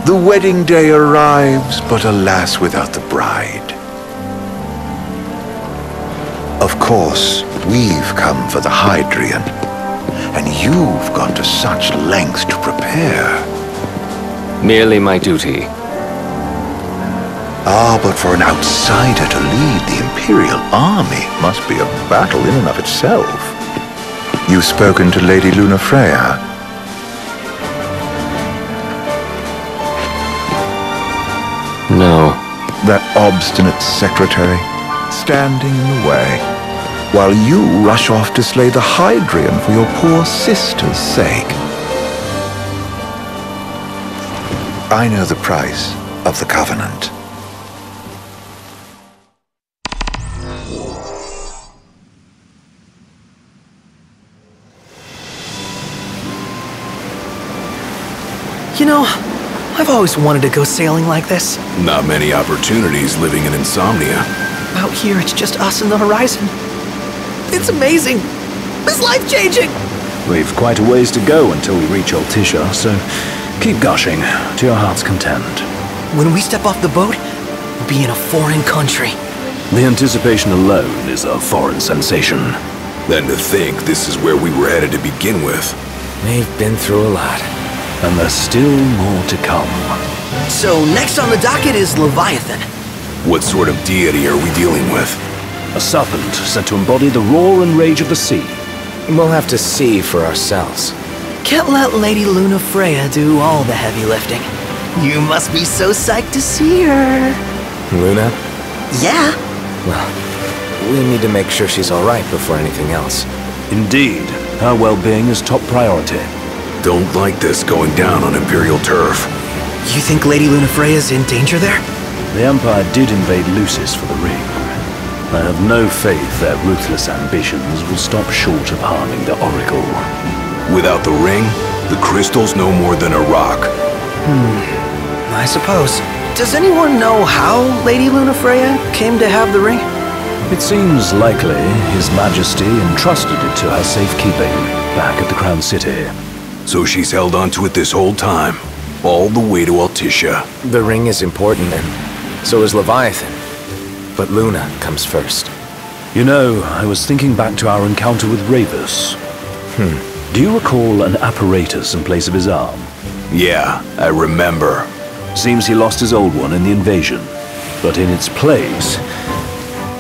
The wedding day arrives, but alas, without the bride. Of course, we've come for the Hydrian, and you've gone to such lengths to prepare. Merely my duty. Ah, but for an outsider to lead the Imperial army must be a battle in and of itself. You've spoken to Lady Lunafreya? No. That obstinate secretary, standing in the way, while you rush off to slay the Hydrian for your poor sister's sake. I know the price of the Covenant. You know, I've always wanted to go sailing like this. Not many opportunities living in Insomnia. Out here, it's just us and the horizon. It's amazing. It's life-changing. We've quite a ways to go until we reach Altissia, so keep gushing to your heart's content. When we step off the boat, we'll be in a foreign country. The anticipation alone is a foreign sensation. Then to think this is where we were headed to begin with. We've been through a lot. And there's still more to come. So next on the docket is Leviathan. What sort of deity are we dealing with? A serpent said to embody the roar and rage of the sea. We'll have to see for ourselves. Can't let Lady Lunafreya do all the heavy lifting. You must be so psyched to see her. Luna? Yeah. Well, we need to make sure she's alright before anything else. Indeed, her well-being is top priority. Don't like this going down on Imperial turf. You think Lady Lunafreya's in danger there? The Empire did invade Lucis for the ring. I have no faith their ruthless ambitions will stop short of harming the Oracle. Without the ring, the crystal's no more than a rock. I suppose. Does anyone know how Lady Lunafreya came to have the ring? It seems likely His Majesty entrusted it to her safekeeping back at the Crown City. So she's held onto it this whole time, all the way to Altissia. The ring is important, and so is Leviathan. But Luna comes first. You know, I was thinking back to our encounter with Ravus. Do you recall an apparatus in place of his arm? Yeah, I remember. Seems he lost his old one in the invasion. But in its place,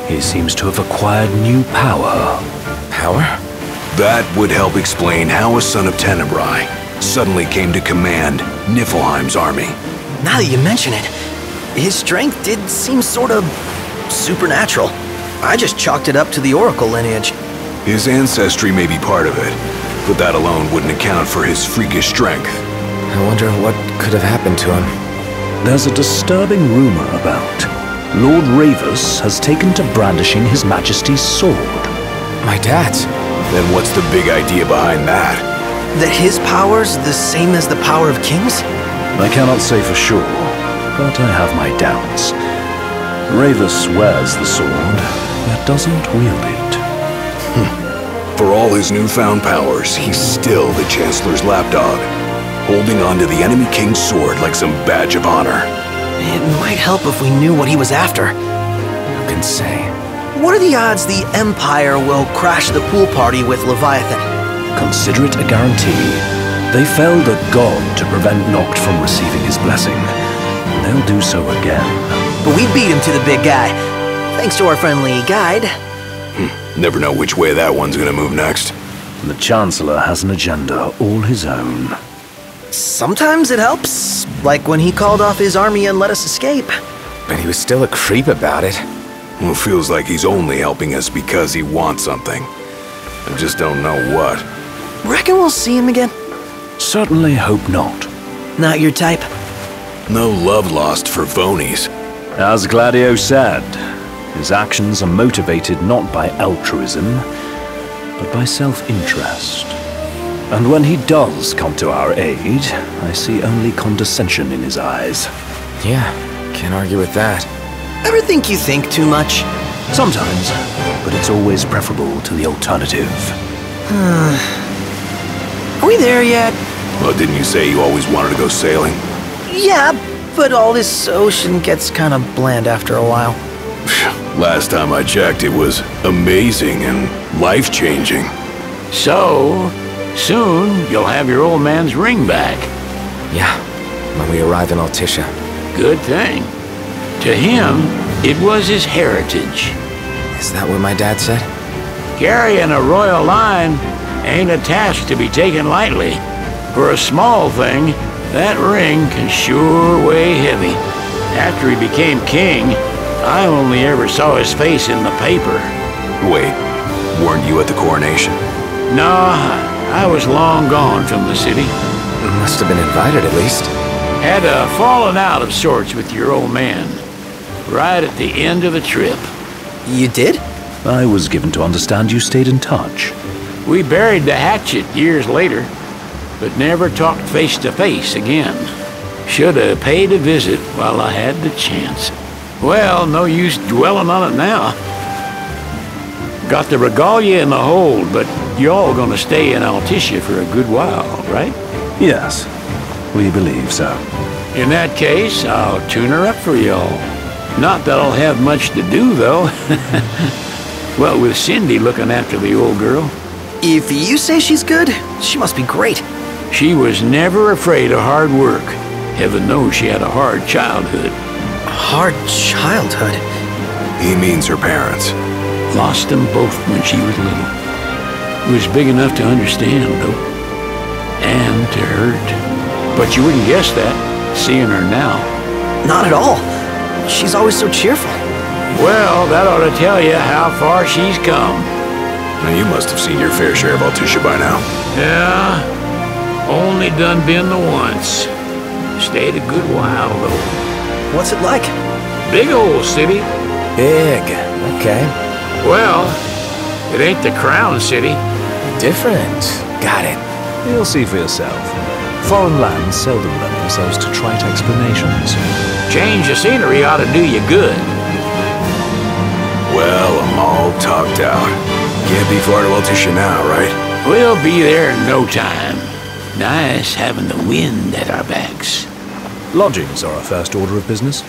he seems to have acquired new power. Power? That would help explain how a son of Tenebrae suddenly came to command Niflheim's army. Now that you mention it, his strength did seem sort of supernatural. I just chalked it up to the Oracle lineage. His ancestry may be part of it, but that alone wouldn't account for his freakish strength. I wonder what could have happened to him. There's a disturbing rumor about Lord Ravus has taken to brandishing His Majesty's sword. My dad's. Then what's the big idea behind that? That his power's the same as the power of kings? I cannot say for sure, but I have my doubts. Ravus wears the sword, yet doesn't wield it. For all his newfound powers, he's still the Chancellor's lapdog, holding on to the enemy king's sword like some badge of honor. It might help if we knew what he was after. Who can say? What are the odds the Empire will crash the pool party with Leviathan? Consider it a guarantee. They felled a god to prevent Noct from receiving his blessing. They'll do so again. But we beat him to the big guy, thanks to our friendly guide. Never know which way that one's gonna move next. The Chancellor has an agenda all his own. Sometimes it helps, like when he called off his army and let us escape. But he was still a creep about it. Well, feels like he's only helping us because he wants something. I just don't know what. Reckon we'll see him again? Certainly hope not. Not your type? No love lost for Vonies. As Gladio said, his actions are motivated not by altruism, but by self-interest. And when he does come to our aid, I see only condescension in his eyes. Yeah, can't argue with that. Ever think you think too much? Sometimes, but it's always preferable to the alternative. Are we there yet? Well, didn't you say you always wanted to go sailing? Yeah, but all this ocean gets kind of bland after a while. Last time I checked, it was amazing and life-changing. So, soon you'll have your old man's ring back. Yeah, when we arrive in Altissia. Good thing. To him, it was his heritage. Is that what my dad said? Carrying a royal line ain't a task to be taken lightly. For a small thing, that ring can sure weigh heavy. After he became king, I only ever saw his face in the paper. Wait, weren't you at the coronation? No, I was long gone from the city. Must have been invited at least. Had a falling out of sorts with your old man. Right at the end of the trip. You did? I was given to understand you stayed in touch. We buried the hatchet years later, but never talked face to face again. Should have paid a visit while I had the chance. Well, no use dwelling on it now. Got the regalia in the hold, but y'all gonna stay in Altissia for a good while, right? Yes, we believe so. In that case, I'll tune her up for y'all. Not that I'll have much to do, though. Well, with Cindy looking after the old girl. If you say she's good, she must be great. She was never afraid of hard work. Heaven knows she had a hard childhood. Hard childhood. He means her parents. Lost them both when she was little. Was big enough to understand, though. And to hurt. But you wouldn't guess that, seeing her now. Not at all. She's always so cheerful. Well, that ought to tell you how far she's come. Now, you must have seen your fair share of Altissia by now. Yeah, only done been the once. Stayed a good while, though. What's it like? Big old city. Big. Okay. Well, it ain't the crown city. Different. Got it. You'll see for yourself. Foreign lands seldom lend themselves to trite explanations. Change of scenery ought to do you good. Well, I'm all talked out. Can't be far to Altissia now, right? We'll be there in no time. Nice having the wind at our backs. Lodgings are our first order of business.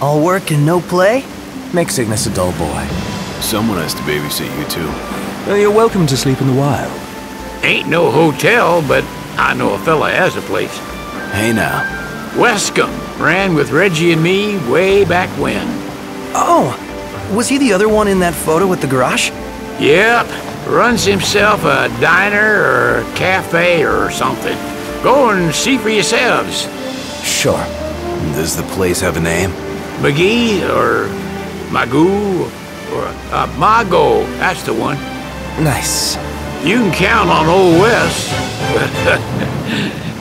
All work and no play? Make Cygnus a dull boy. Someone has to babysit you, too. You're welcome to sleep in the wild. Ain't no hotel, but I know a fella has a place. Hey, now. Wescombe ran with Reggie and me way back when. Oh, was he the other one in that photo with the garage? Yep, runs himself a diner or a cafe or something. Go and see for yourselves. Sure. Does the place have a name? McGee or Magoo or Mago, that's the one. Nice. You can count on Old Wes.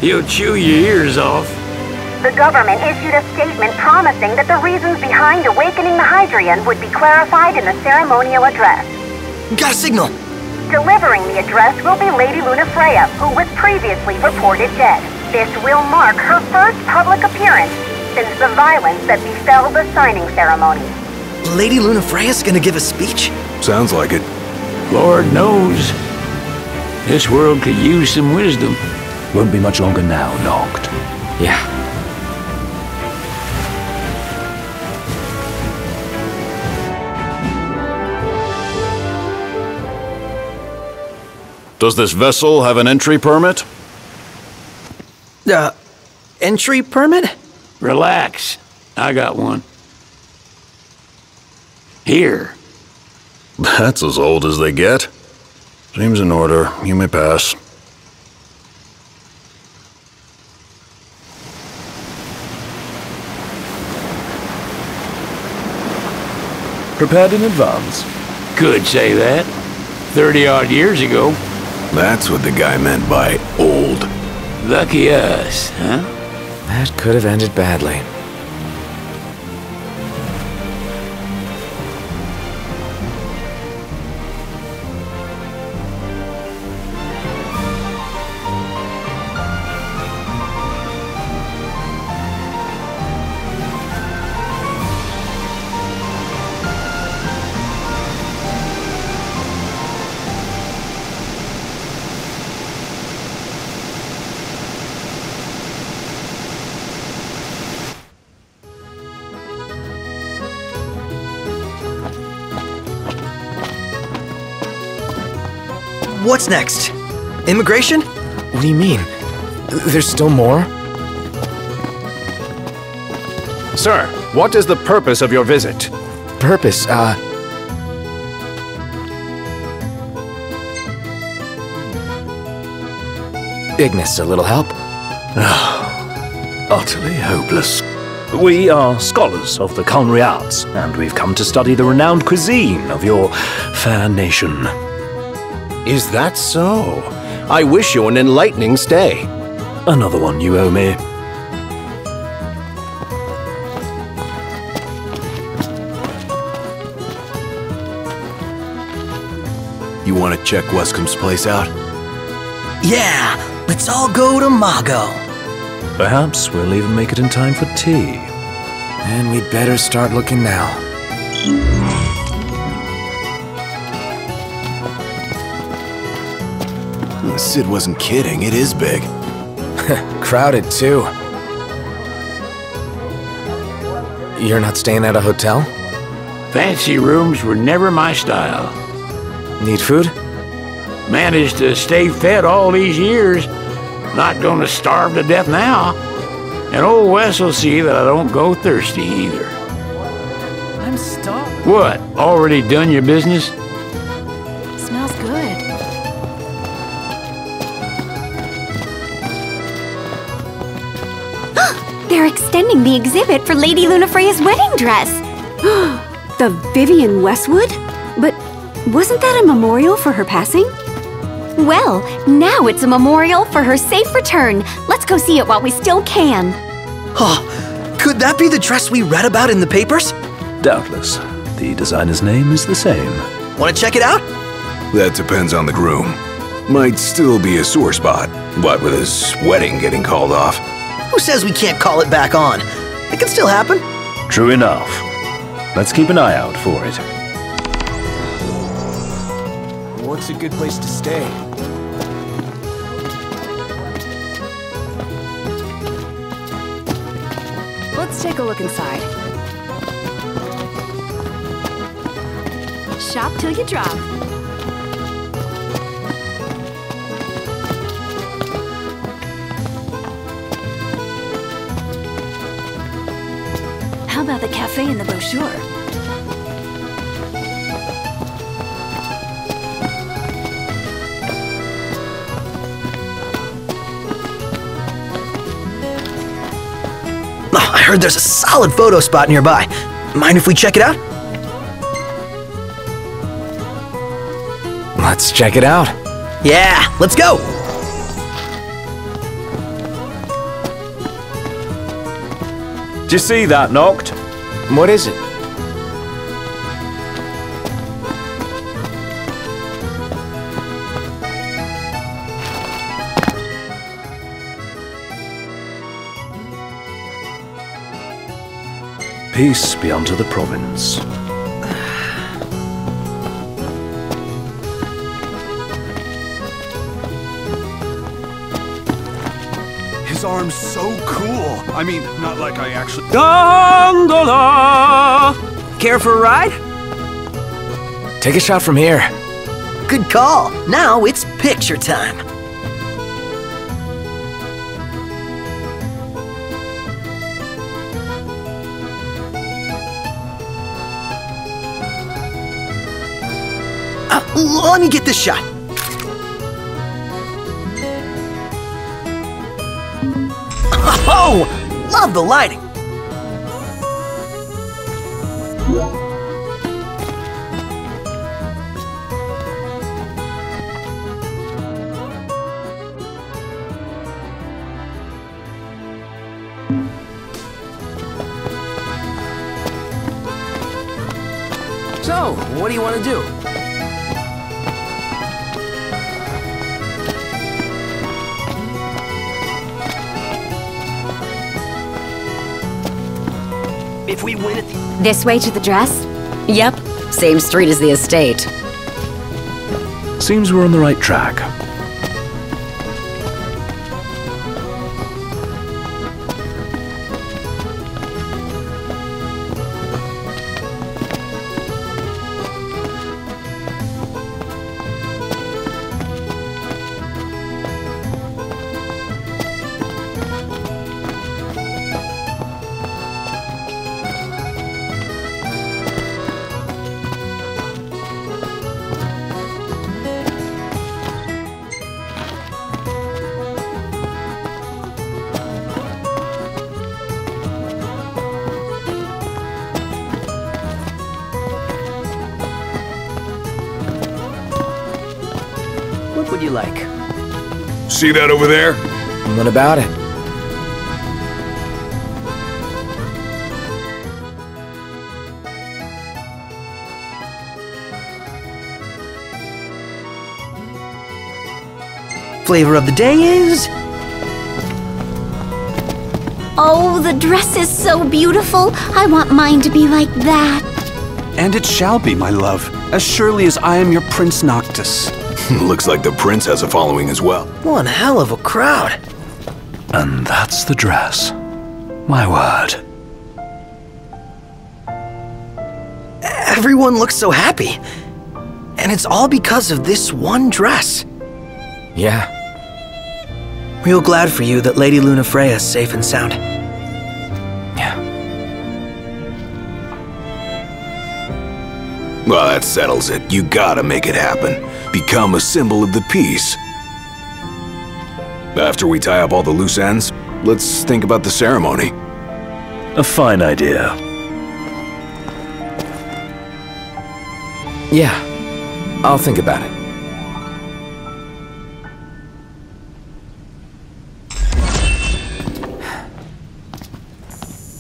He'll chew your ears off. The government issued a statement promising that the reasons behind awakening the Hydrian would be clarified in the ceremonial address. Got a signal! Delivering the address will be Lady Lunafreya, who was previously reported dead. This will mark her first public appearance since the violence that befell the signing ceremony. Lady Lunafreya's gonna give a speech? Sounds like it. Lord knows. This world could use some wisdom. Won't be much longer now, Noct. Yeah. Does this vessel have an entry permit? Entry permit? Relax. I got one. Here. That's as old as they get. Seems in order. You may pass. Prepared in advance. Could say that. 30-odd years ago. That's what the guy meant by old. Lucky us, huh? That could have ended badly. What's next? Immigration? What do you mean? There's still more? Sir, what is the purpose of your visit? Purpose, Ignis, a little help? Utterly hopeless. We are scholars of the culinary arts, and we've come to study the renowned cuisine of your fair nation. Is that so? I wish you an enlightening stay. Another one you owe me. You want to check Wescom's place out? Yeah, let's all go to Mago. Perhaps we'll even make it in time for tea. And we'd better start looking now. Sid wasn't kidding, it is big. Crowded, too. You're not staying at a hotel? Fancy rooms were never my style. Need food? Managed to stay fed all these years. Not gonna starve to death now. And old Wes will see that I don't go thirsty either. I'm stuck. What? Already done your business? Smells good. They're extending the exhibit for Lady Lunafreya's wedding dress. The Vivian Westwood? But wasn't that a memorial for her passing? Well, now it's a memorial for her safe return. Let's go see it while we still can. Oh, could that be the dress we read about in the papers? Doubtless. The designer's name is the same. Want to check it out? That depends on the groom. Might still be a sore spot, what with his wedding getting called off. Who says we can't call it back on? It can still happen. True enough. Let's keep an eye out for it. What's a good place to stay? Let's take a look inside. Shop till you drop. How about the cafe in the brochure? Oh, I heard there's a solid photo spot nearby. Mind if we check it out? Let's check it out. Yeah, let's go! Did you see that, Noct? What is it? Peace be unto the province. His arm's so cool. I mean, not like I actually... Gondola! Care for a ride? Take a shot from here. Good call. Now it's picture time. Let me get this shot. Oh, love the lighting. So, what do you want to do? If we win it... This way to the dress? Yep, same street as the estate. Seems we're on the right track. What would you like? See that over there? What about it? Flavor of the day is... Oh, the dress is so beautiful. I want mine to be like that. And it shall be, my love, as surely as I am your Prince Noctis. Looks like the prince has a following as well. One hell of a crowd. And that's the dress. My word. Everyone looks so happy. And it's all because of this one dress. Yeah. Real glad for you that Lady Lunafreya's safe and sound. Yeah. Well, that settles it. You gotta make it happen. Become a symbol of the peace. After we tie up all the loose ends, let's think about the ceremony. A fine idea. Yeah. I'll think about it.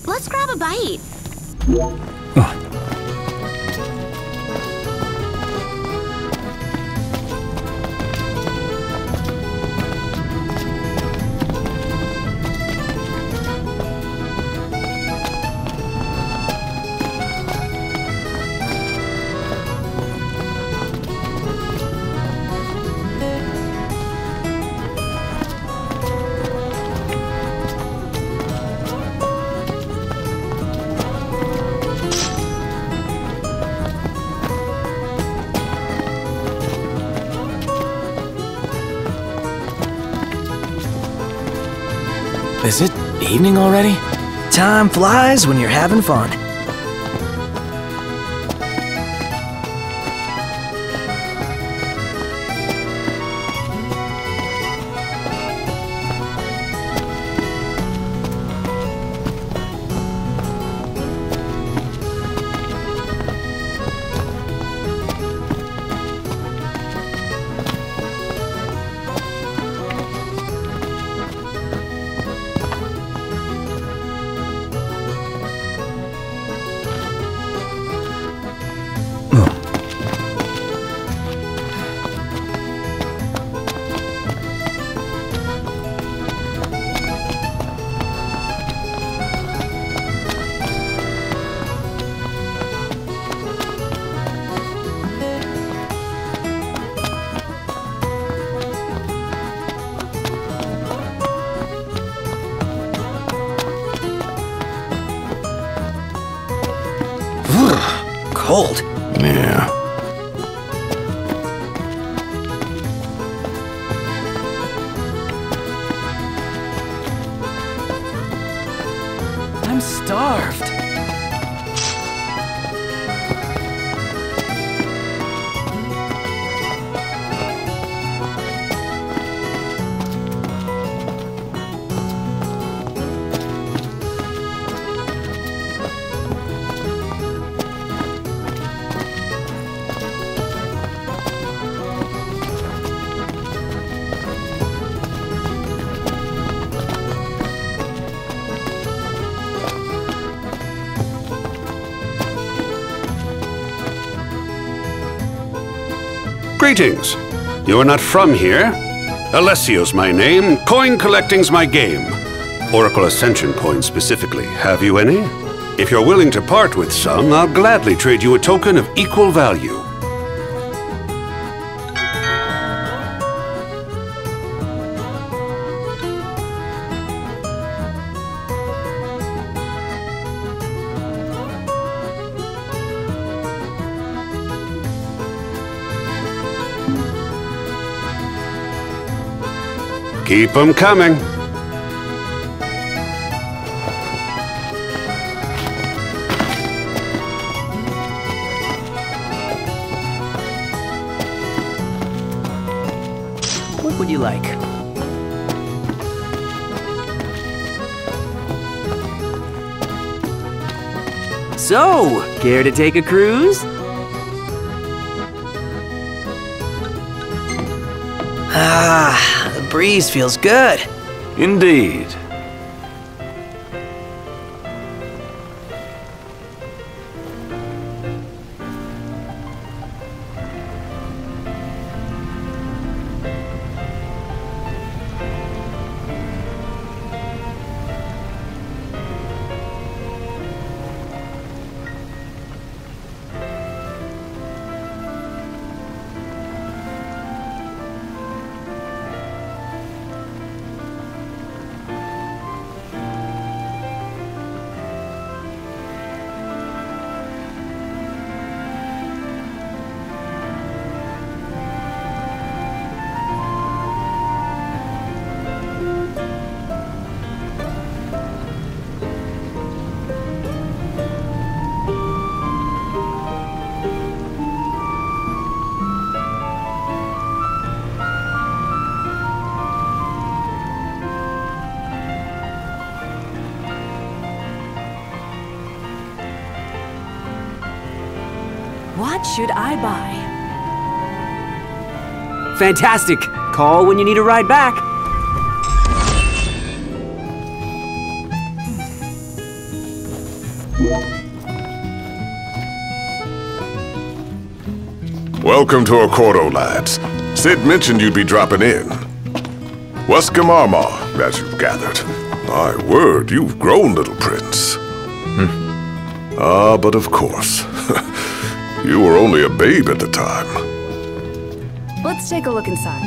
Let's grab a bite. Is it evening already? Time flies when you're having fun. Cold. Yeah. I'm starved. Greetings. You are not from here? Alessio's my name, coin collecting's my game. Oracle Ascension coins specifically. Have you any? If you're willing to part with some, I'll gladly trade you a token of equal value. Keep 'em coming. What would you like? So, care to take a cruise? Ah, the breeze feels good. Indeed. What should I buy? Fantastic! Call when you need a ride back. Welcome to Accordo, lads. Sid mentioned you'd be dropping in. Wescom Armor, as you've gathered. My word, you've grown, little prince. But of course. You were only a babe at the time. Let's take a look inside.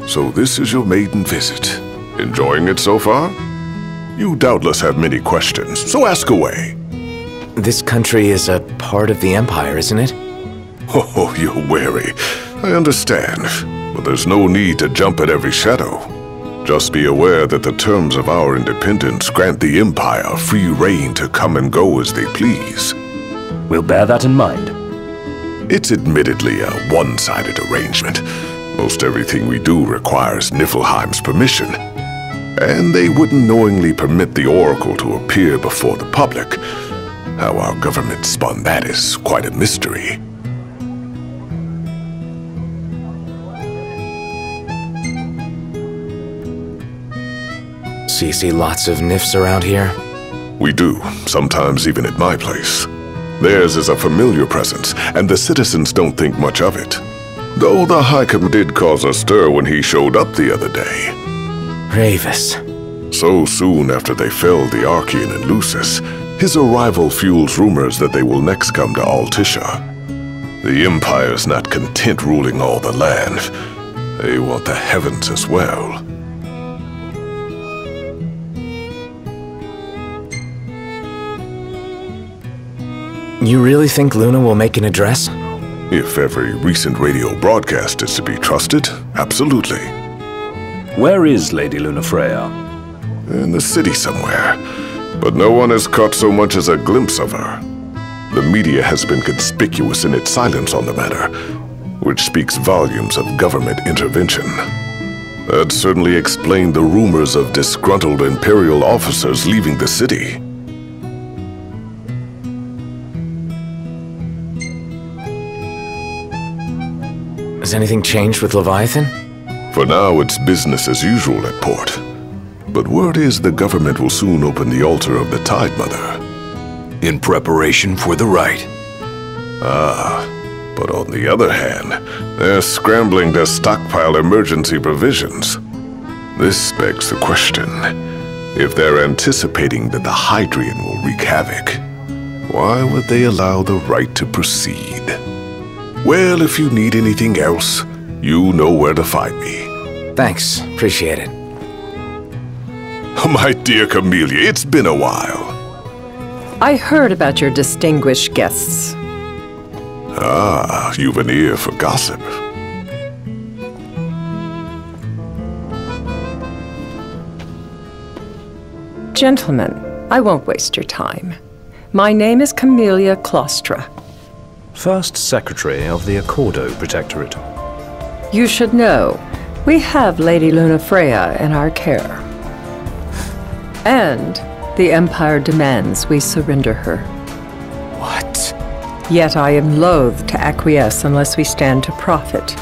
So this is your maiden visit. Enjoying it so far? You doubtless have many questions, so ask away. This country is a part of the Empire, isn't it? Oh, you're wary. I understand, but there's no need to jump at every shadow. Just be aware that the terms of our independence grant the Empire free reign to come and go as they please. We'll bear that in mind. It's admittedly a one-sided arrangement. Most everything we do requires Niflheim's permission. And they wouldn't knowingly permit the Oracle to appear before the public. How our government spun that is quite a mystery. So you see lots of Nifs around here? We do, sometimes even at my place. Theirs is a familiar presence, and the citizens don't think much of it. Though the High Command did cause a stir when he showed up the other day. Ravis. So soon after they felled the Archean and Lucis, his arrival fuels rumors that they will next come to Altisha. The Empire's not content ruling all the land. They want the heavens as well. You really think Luna will make an address? If every recent radio broadcast is to be trusted, absolutely. Where is Lady Lunafreya? In the city somewhere, but no one has caught so much as a glimpse of her. The media has been conspicuous in its silence on the matter, which speaks volumes of government intervention. That certainly explained the rumors of disgruntled Imperial officers leaving the city. Has anything changed with Leviathan? For now, it's business as usual at port. But word is the government will soon open the altar of the Tide Mother. In preparation for the rite. But on the other hand, they're scrambling to stockpile emergency provisions. This begs the question, if they're anticipating that the Hydrian will wreak havoc, why would they allow the rite to proceed? Well, if you need anything else, you know where to find me. Thanks, appreciate it. My dear Camellia, it's been a while. I heard about your distinguished guests. You've an ear for gossip. Gentlemen, I won't waste your time. My name is Camellia Claustra. First Secretary of the Accordo Protectorate. You should know, we have Lady Lunafreya in our care. And the Empire demands we surrender her. What? Yet I am loath to acquiesce unless we stand to profit.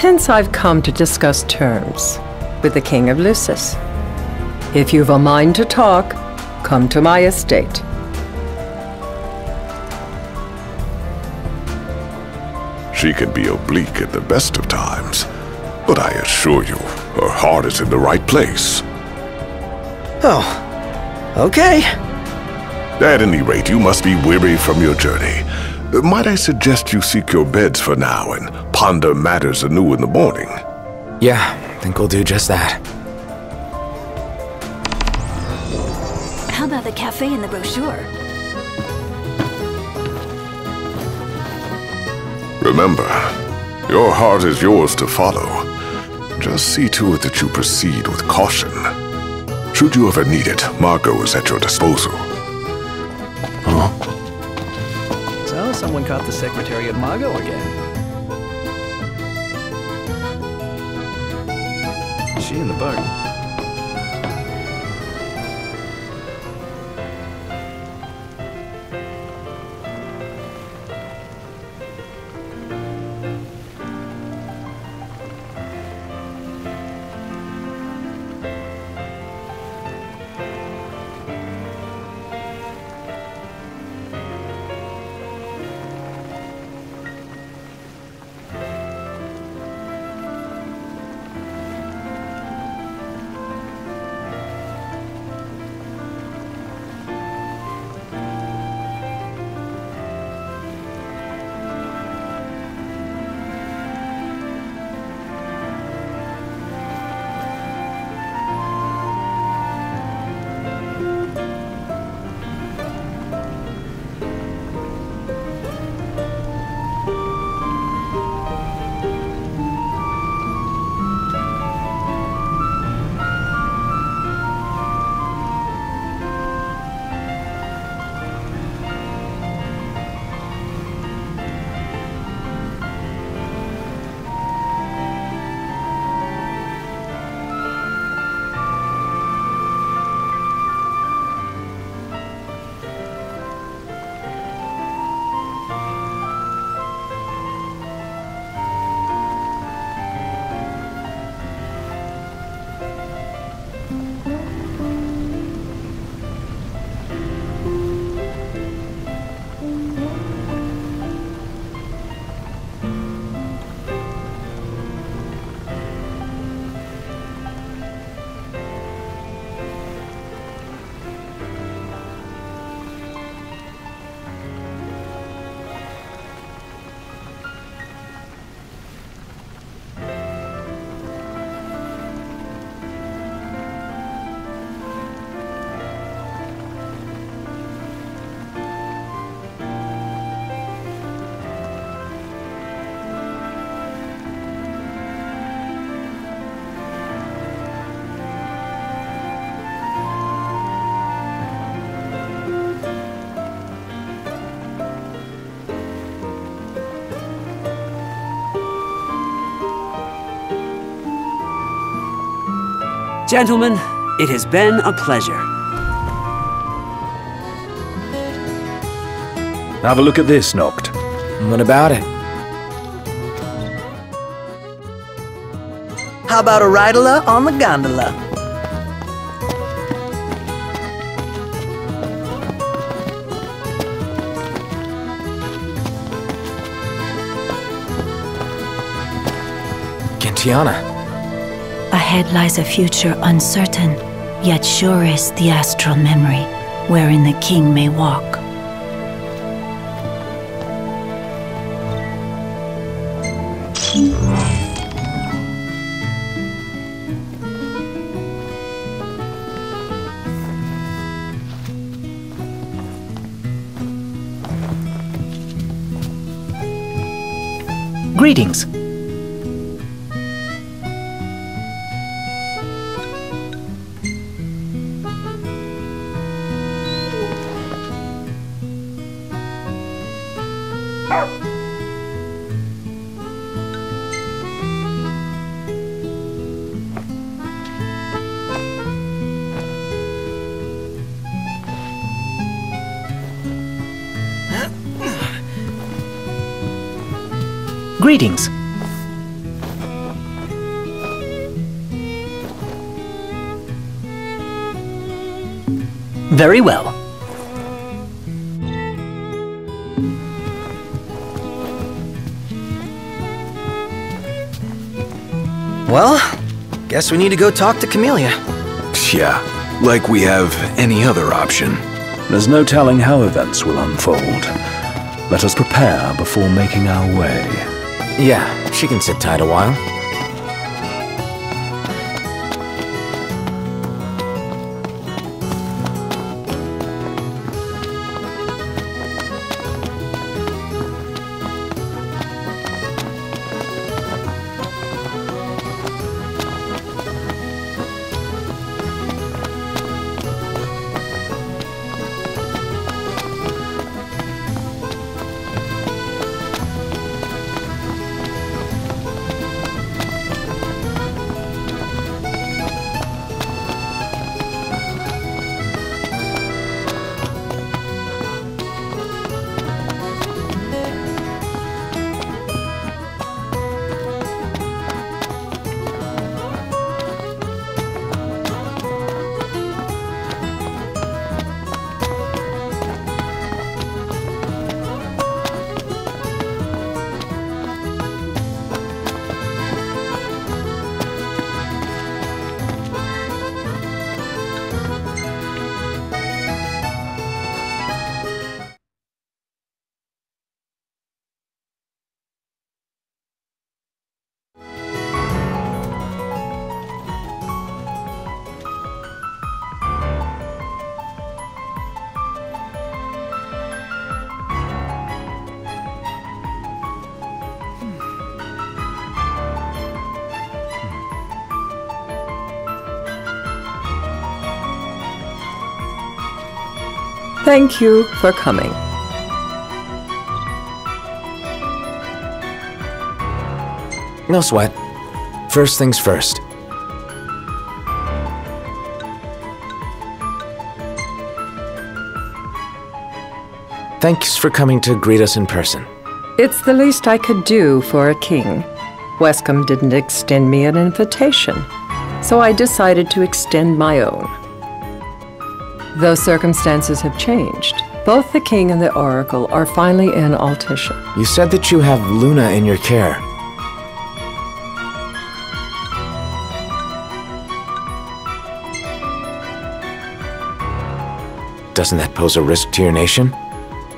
Hence I've come to discuss terms with the King of Lucis. If you've a mind to talk, come to my estate. She can be oblique at the best of times, but I assure you, her heart is in the right place. Oh, okay. At any rate, you must be weary from your journey. Might I suggest you seek your beds for now and ponder matters anew in the morning? Yeah, I think we'll do just that. How about the cafe in the brochure? Remember, your heart is yours to follow. Just see to it that you proceed with caution. Should you ever need it, Margot is at your disposal. Huh? So, someone caught the secretary of Margot again. She in the bug. Gentlemen, it has been a pleasure. Have a look at this, Noct. What about it? How about a ridola on the gondola? Gentiana. Ahead lies a future uncertain, yet sure is the astral memory, wherein the king may walk. Greetings. Greetings. Very well. Well, guess we need to go talk to Camellia. Yeah, like we have any other option. There's no telling how events will unfold. Let us prepare before making our way. Yeah, she can sit tight a while. Thank you for coming. No sweat. First things first. Thanks for coming to greet us in person. It's the least I could do for a king. Wescombe didn't extend me an invitation, so I decided to extend my own. Though circumstances have changed, both the king and the oracle are finally in Altissia. You said that you have Luna in your care. Doesn't that pose a risk to your nation?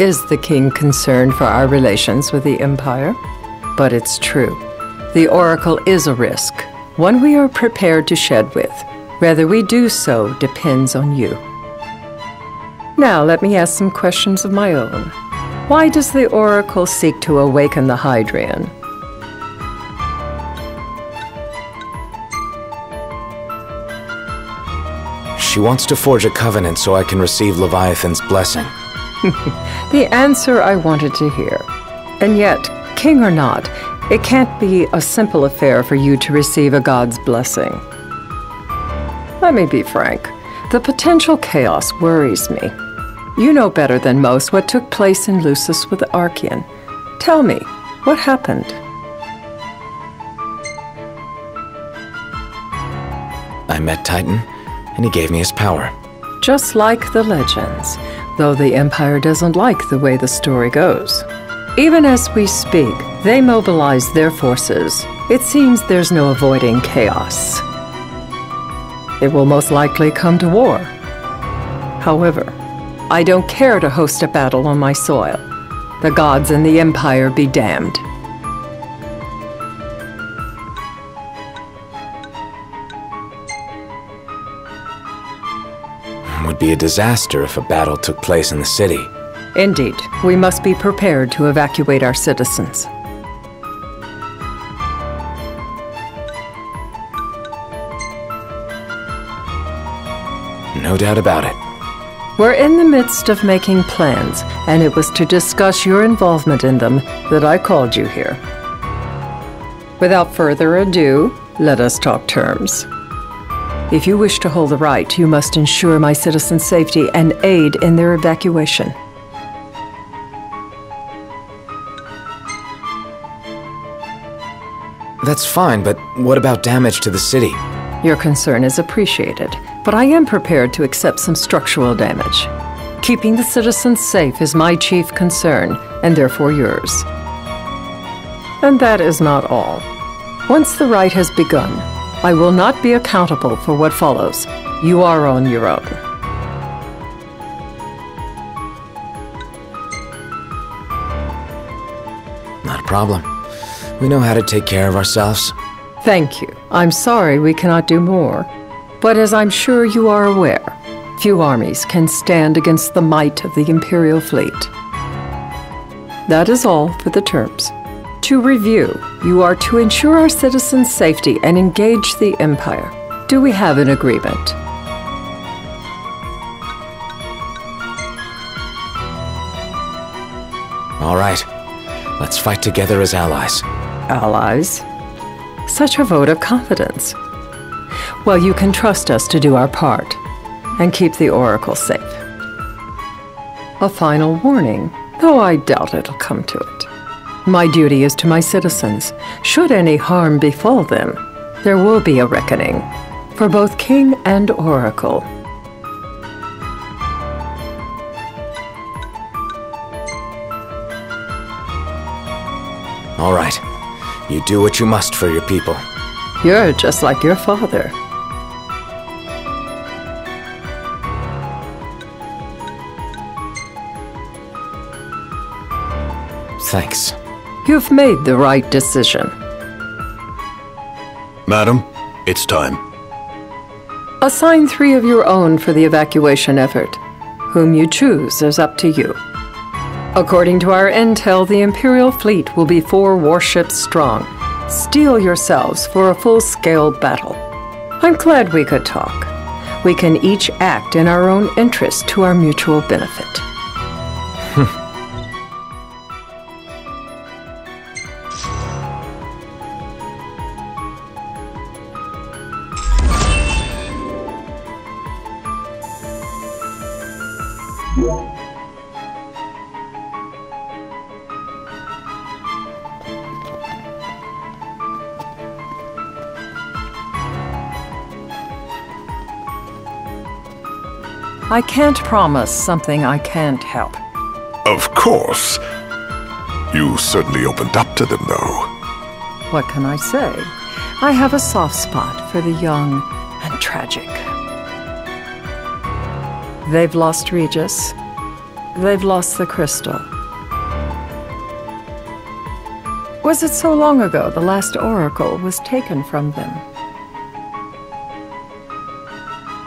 Is the king concerned for our relations with the Empire? But it's true. The oracle is a risk, one we are prepared to shed with. Whether we do so depends on you. Now let me ask some questions of my own. Why does the oracle seek to awaken the Hydrian? She wants to forge a covenant so I can receive Leviathan's blessing. The answer I wanted to hear. And yet, king or not, it can't be a simple affair for you to receive a god's blessing. Let me be frank. The potential chaos worries me. You know better than most what took place in Lucis with the Archean. Tell me, what happened? I met Titan, and he gave me his power. Just like the legends, though the Empire doesn't like the way the story goes. Even as we speak, they mobilize their forces. It seems there's no avoiding chaos. It will most likely come to war. However, I don't care to host a battle on my soil. The gods and the Empire be damned. It would be a disaster if a battle took place in the city. Indeed, we must be prepared to evacuate our citizens. No doubt about it. We're in the midst of making plans, and it was to discuss your involvement in them that I called you here. Without further ado, let us talk terms. If you wish to hold the right, you must ensure my citizens' safety and aid in their evacuation. That's fine, but what about damage to the city? Your concern is appreciated, but I am prepared to accept some structural damage. Keeping the citizens safe is my chief concern, and therefore yours. And that is not all. Once the rite has begun, I will not be accountable for what follows. You are on your own. Not a problem. We know how to take care of ourselves. Thank you. I'm sorry we cannot do more. But as I'm sure you are aware, few armies can stand against the might of the Imperial fleet. That is all for the terms. To review, you are to ensure our citizens' safety and engage the Empire. Do we have an agreement? All right. Let's fight together as allies. Allies? Such a vote of confidence. Well, you can trust us to do our part and keep the Oracle safe. A final warning, though I doubt it'll come to it. My duty is to my citizens. Should any harm befall them, there will be a reckoning for both King and Oracle. All right. You do what you must for your people. You're just like your father. Thanks. You've made the right decision. Madam, it's time. Assign 3 of your own for the evacuation effort. Whom you choose is up to you. According to our intel, the Imperial fleet will be 4 warships strong. Steel yourselves for a full-scale battle. I'm glad we could talk. We can each act in our own interest to our mutual benefit. I can't promise something I can't help. Of course. You certainly opened up to them, though. What can I say? I have a soft spot for the young and tragic. They've lost Regis. They've lost the crystal. Was it so long ago the last oracle was taken from them?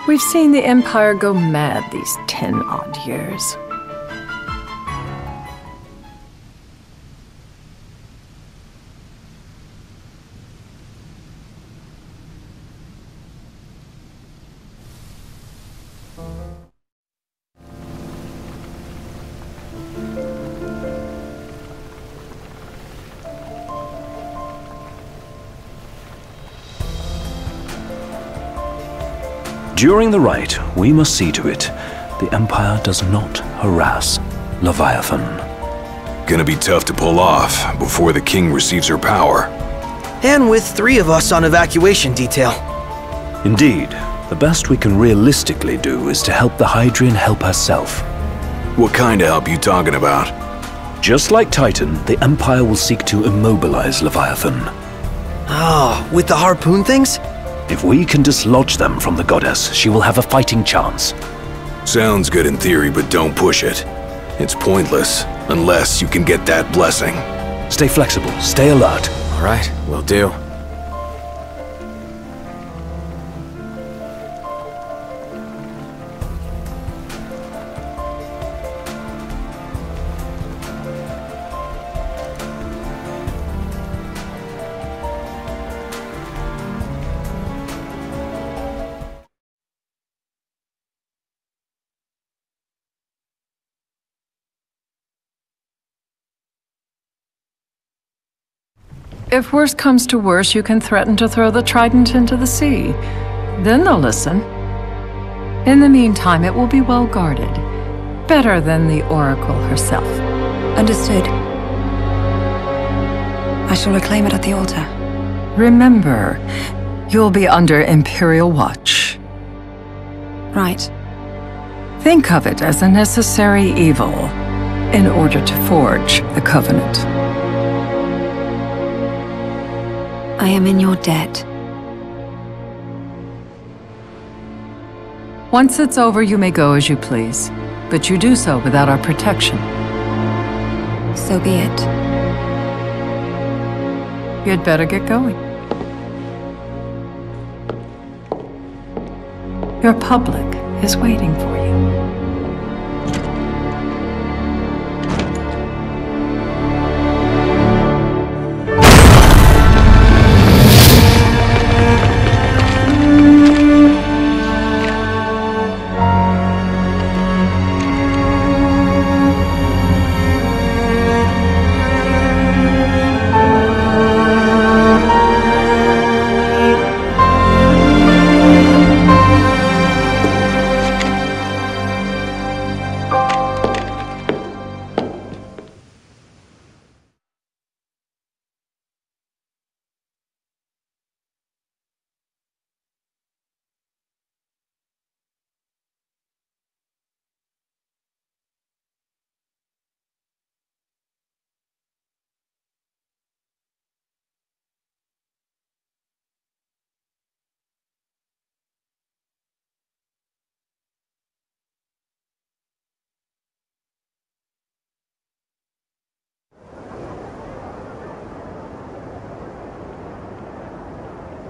We've seen the Empire go mad these 10-odd years. During the rite, we must see to it the Empire does not harass Leviathan. Gonna be tough to pull off before the king receives her power. And with 3 of us on evacuation detail. Indeed, the best we can realistically do is to help the Hydrian help herself. What kind of help you talking about? Just like Titan, the Empire will seek to immobilize Leviathan. Ah, with the harpoon things? If we can dislodge them from the goddess, she will have a fighting chance. Sounds good in theory, but don't push it. It's pointless, unless you can get that blessing. Stay flexible, stay alert. All right, will do. If worse comes to worse, you can threaten to throw the trident into the sea. Then they'll listen. In the meantime, it will be well guarded. Better than the Oracle herself. Understood. I shall reclaim it at the altar. Remember, you'll be under Imperial watch. Right. Think of it as a necessary evil in order to forge the Covenant. I am in your debt. Once it's over, you may go as you please, but you do so without our protection. So be it. You'd better get going. Your public is waiting for you.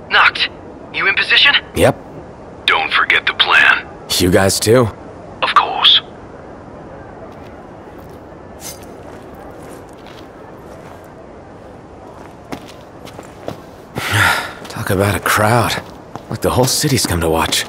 Knocked. You in position? Yep. Don't forget the plan. You guys too? Of course. Talk about a crowd. Like the whole city's come to watch.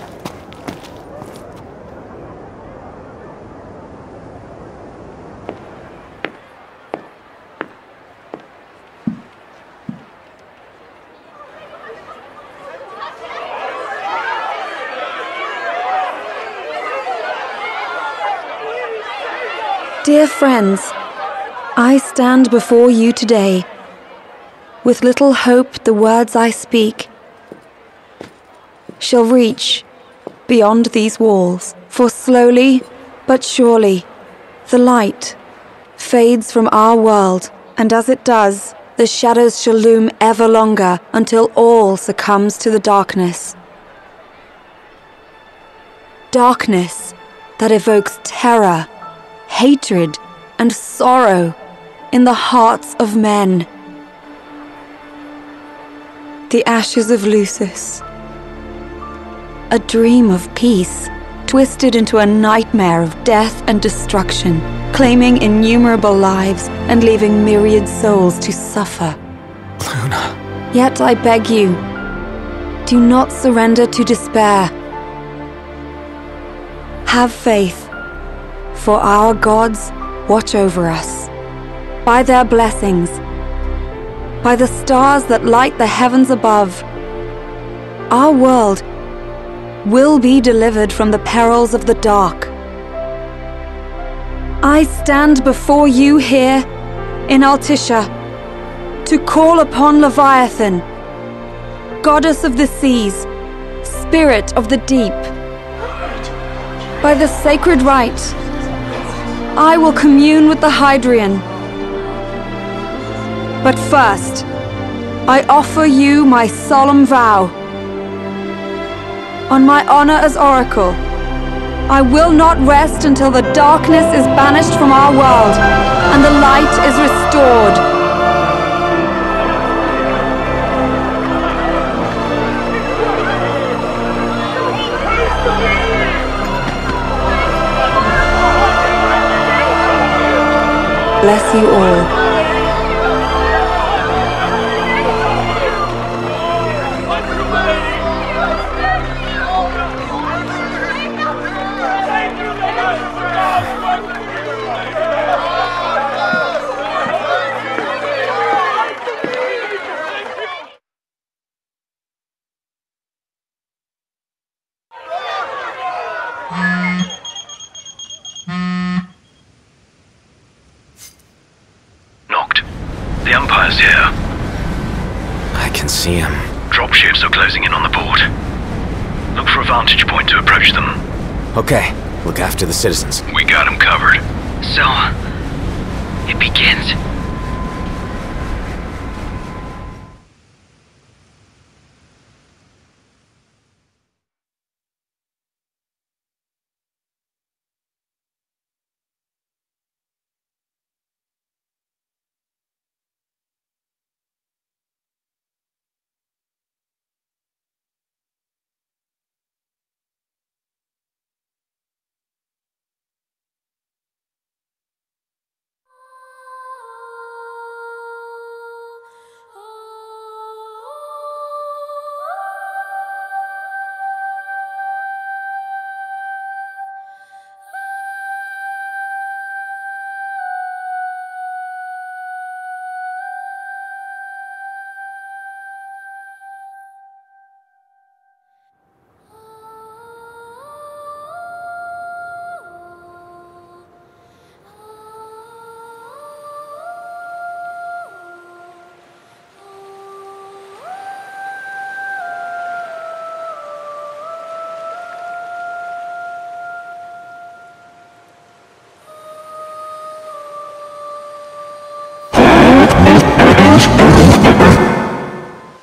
Dear friends, I stand before you today. With little hope the words I speak shall reach beyond these walls. For slowly but surely the light fades from our world, and as it does, the shadows shall loom ever longer until all succumbs to the darkness. Darkness that evokes terror, hatred, and sorrow in the hearts of men. The ashes of Lucis. A dream of peace, twisted into a nightmare of death and destruction, claiming innumerable lives and leaving myriad souls to suffer. Luna. Yet I beg you, do not surrender to despair. Have faith, for our gods watch over us. By their blessings, by the stars that light the heavens above, our world will be delivered from the perils of the dark. I stand before you here in Altissia to call upon Leviathan, goddess of the seas, spirit of the deep. By the sacred rite, I will commune with the Hydrian. But first, I offer you my solemn vow. On my honor as Oracle, I will not rest until the darkness is banished from our world and the light is restored. Bless you all. The Empire's here. I can see him. Dropships are closing in on the port. Look for a vantage point to approach them. Okay, look after the citizens. We got him covered. So, it begins.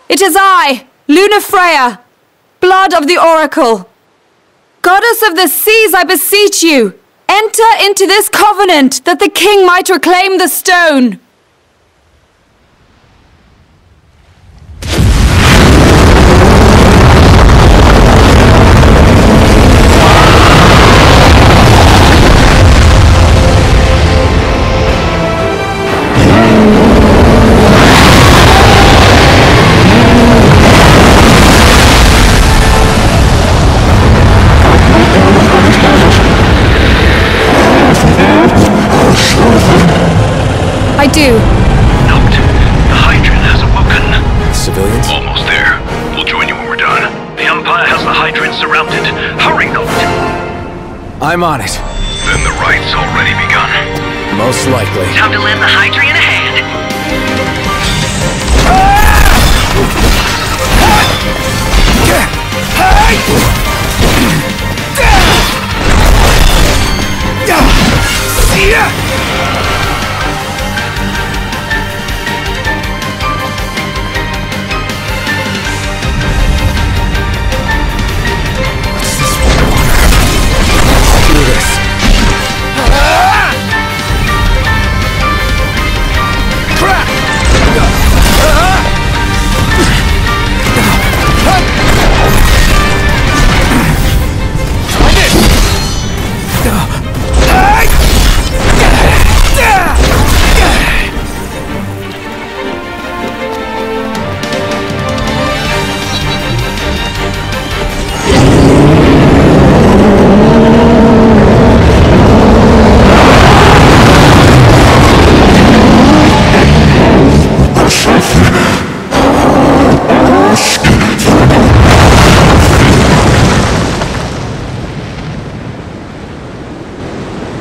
It is I, Lunafreya, blood of the Oracle. Goddess of the seas, I beseech you, enter into this covenant that the king might reclaim the stone. I do. Note, the Hydran has awoken. Civilians? Almost there. We'll join you when we're done. The Empire has the Hydran surrounded. Hurry, Note! I'm on it. Then the right's already begun. Most likely. Time to lend the Hydran a hand.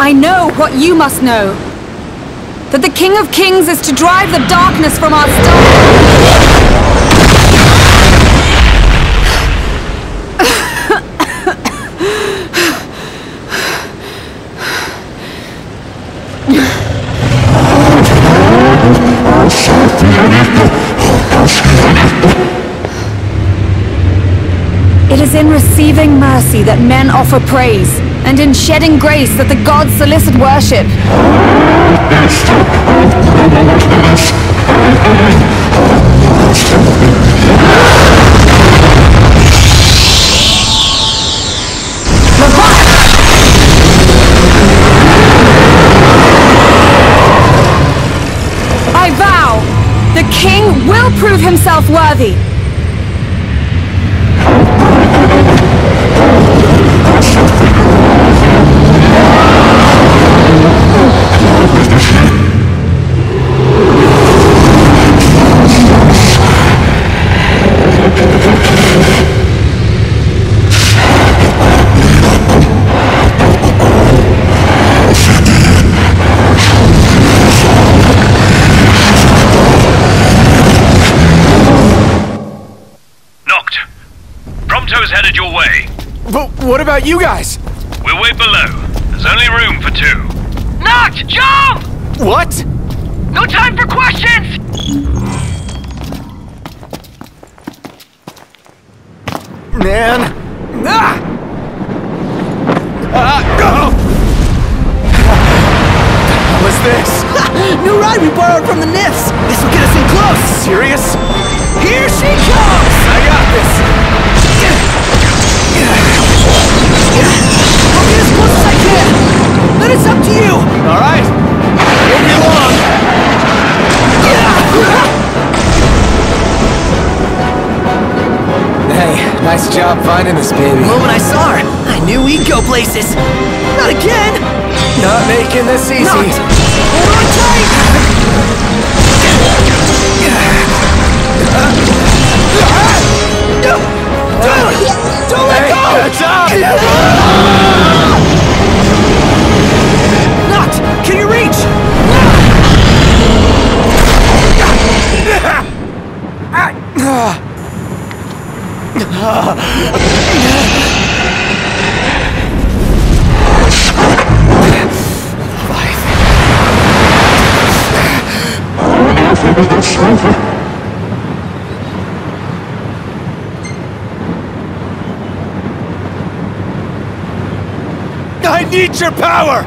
I know what you must know. That the King of Kings is to drive the darkness from our It is in receiving mercy that men offer praise, and in shedding grace that the gods solicit worship. I vow, the king will prove himself worthy. Headed your way. But what about you guys? We'll We'll wait below. There's only room for 2. Knocked! Jump! What? No time for questions! Man! What's this? New ride we borrowed from the Nifs! This will get us in close! Serious? Here she comes! I got this! I'll get as close as I can! Then it's up to you! Alright! Won't be long! Hey, nice job finding this baby. The moment I saw her, I knew we'd go places! Not again! Not making this easy. Knocked! Hold on tight! Don't let go! Catch up! Knocked! Can you reach? I need your power!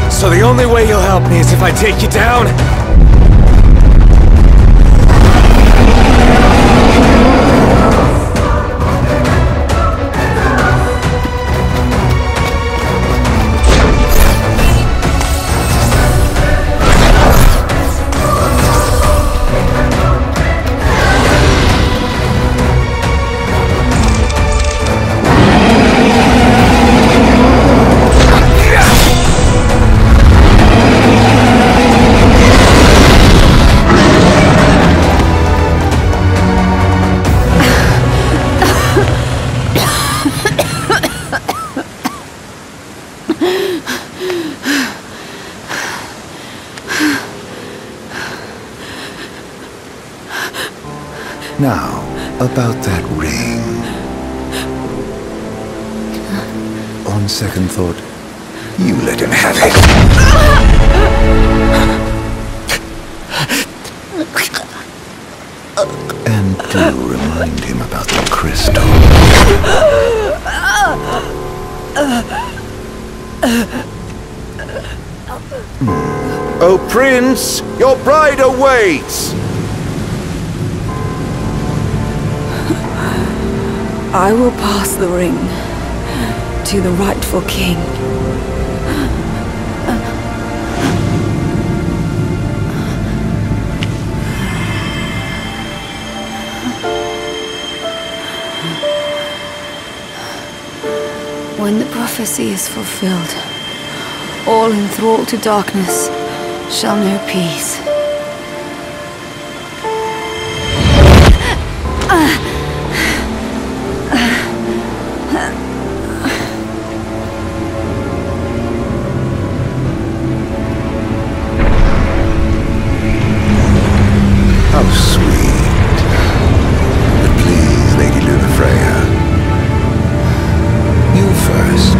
So the only way you'll help me is if I take you down? Now, about that ring. On second thought, you let him have it. And do remind him about the crystal. Oh, Prince, your bride awaits! I will pass the ring to the rightful king. When the prophecy is fulfilled, all enthralled to darkness shall know peace. How sweet. But please, Lady Lunafreya, you first.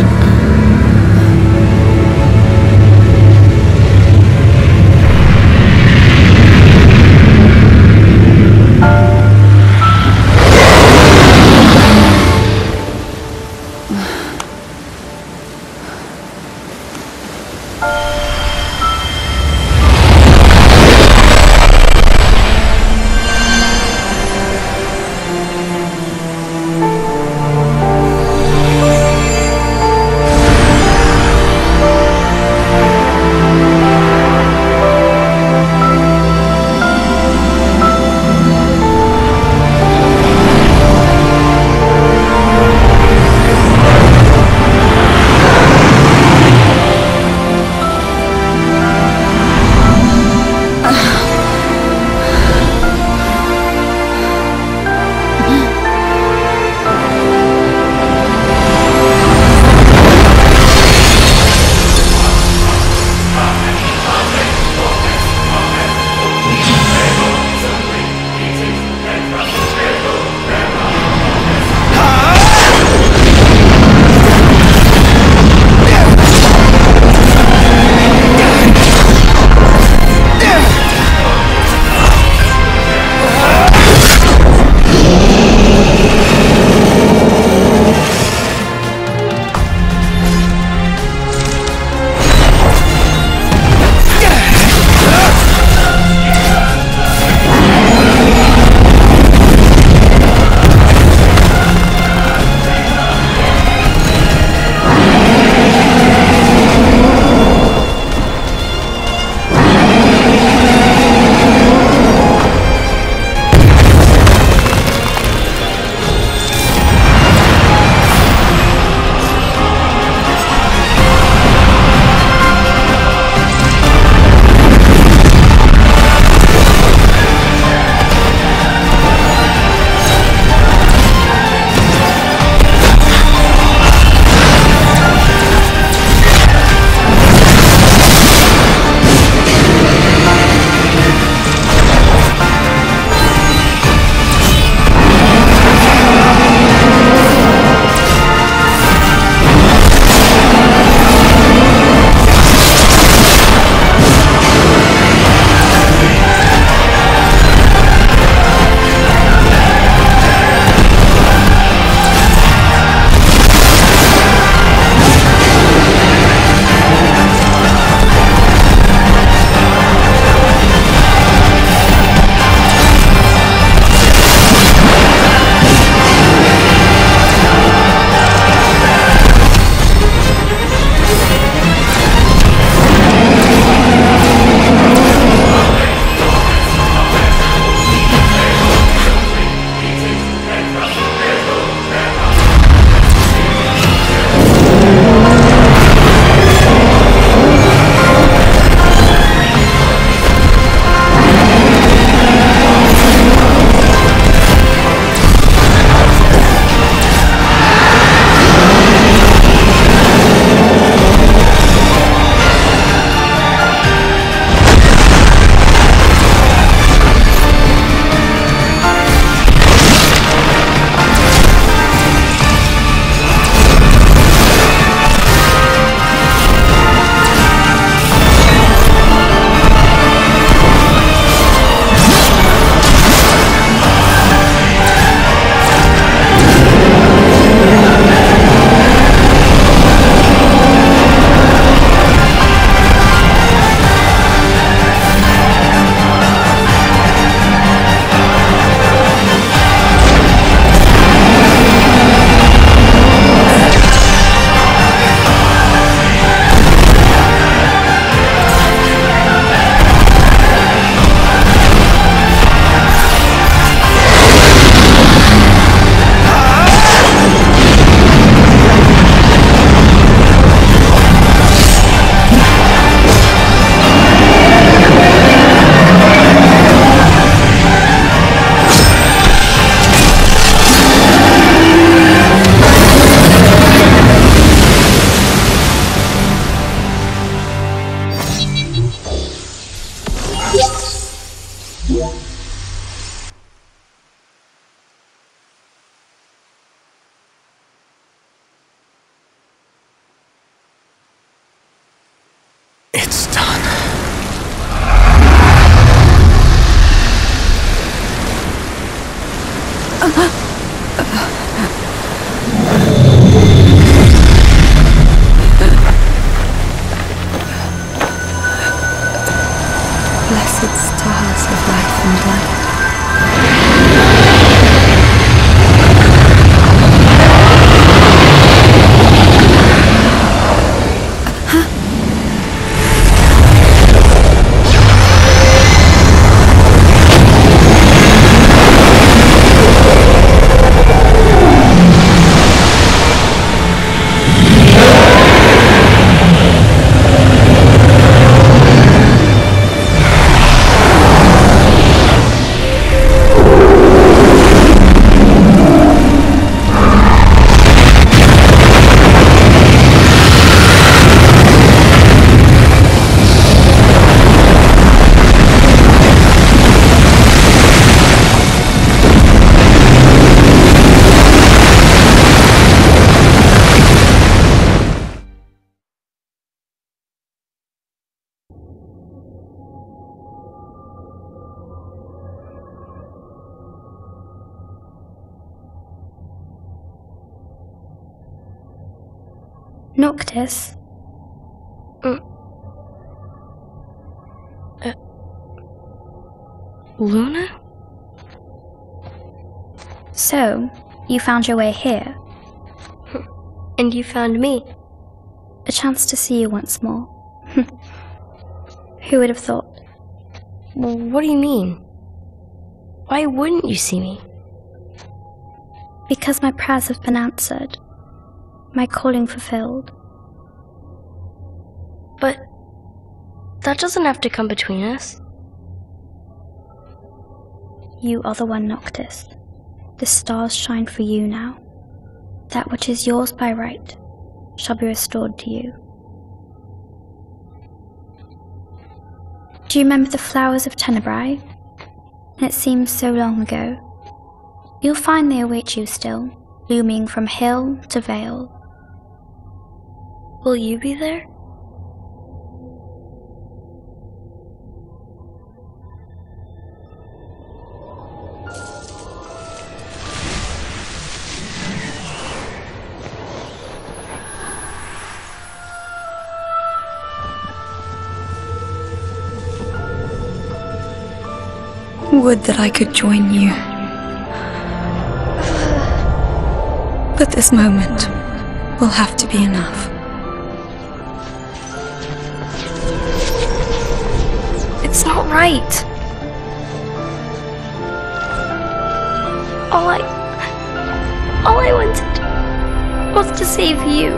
Blessed stars of life and light. Noctis? Luna? So, you found your way here. And you found me. A chance to see you once more. Who would have thought? Well, what do you mean? Why wouldn't you see me? Because my prayers have been answered. My calling fulfilled. But that doesn't have to come between us. You are the one, Noctis. The stars shine for you now. That which is yours by right shall be restored to you. Do you remember the flowers of Tenebrae? It seems so long ago. You'll find they await you still, blooming from hill to vale. Will you be there? Would that I could join you. But this moment will have to be enough. It's not right. All I wanted was to save you.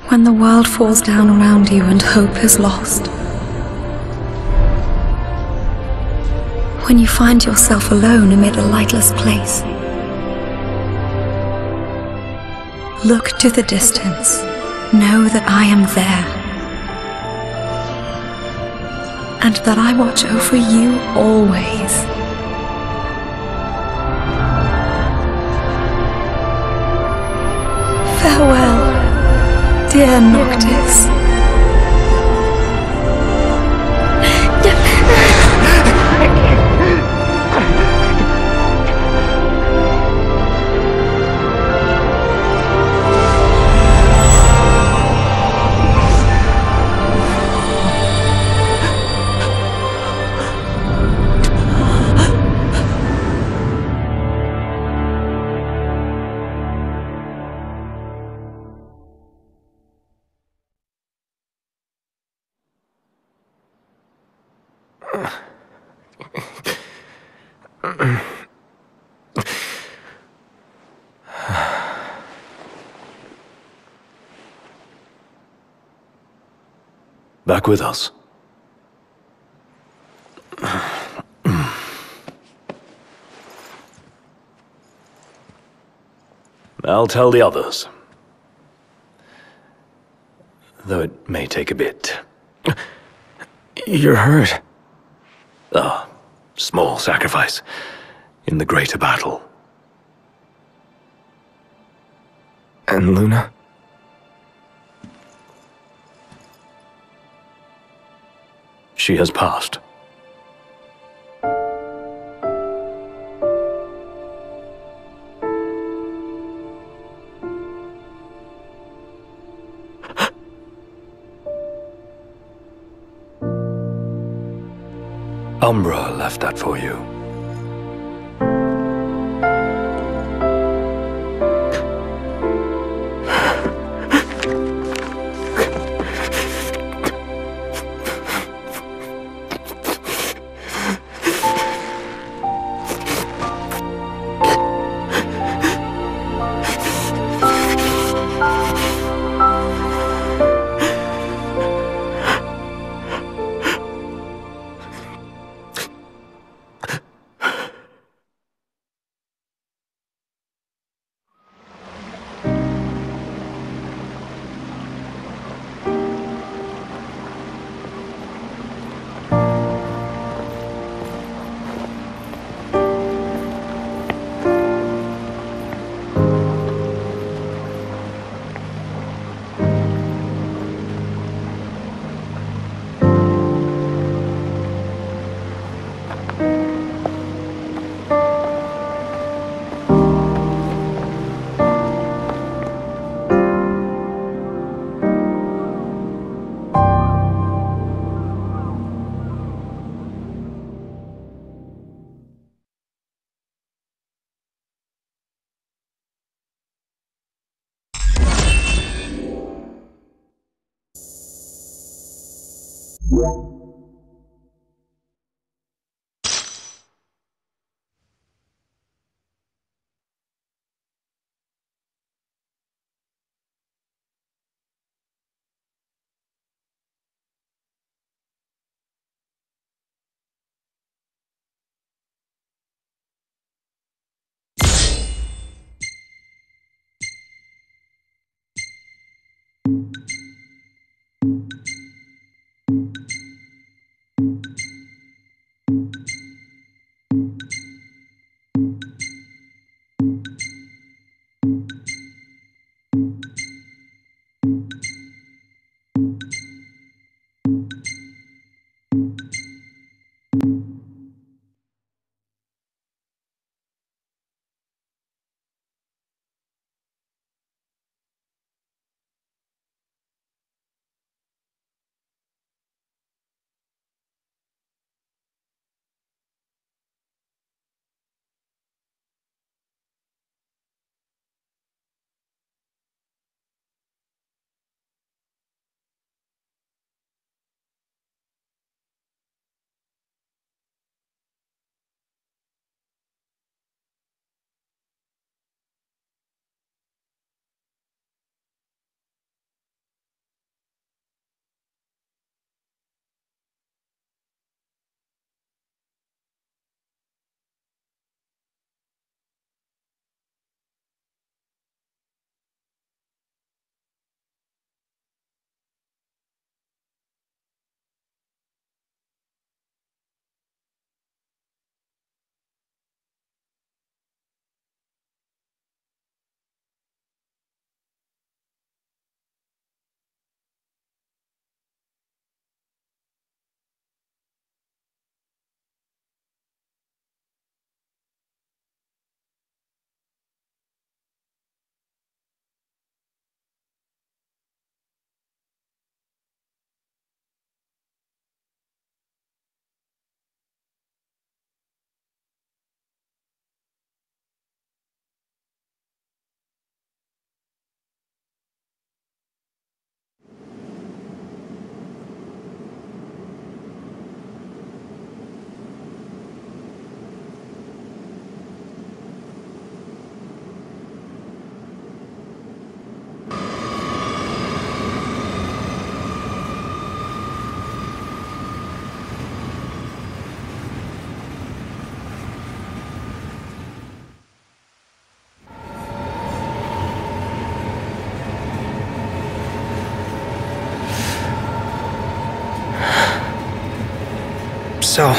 When the world falls down around you and hope is lost. When you find yourself alone amid a lightless place. Look to the distance. Know that I am there. And that I watch over you always. Farewell. Dear Noctis. Back with us. I'll tell the others. Though it may take a bit. You're hurt. A small sacrifice in the greater battle. And Luna? she has passed. Umbra left that for you. So,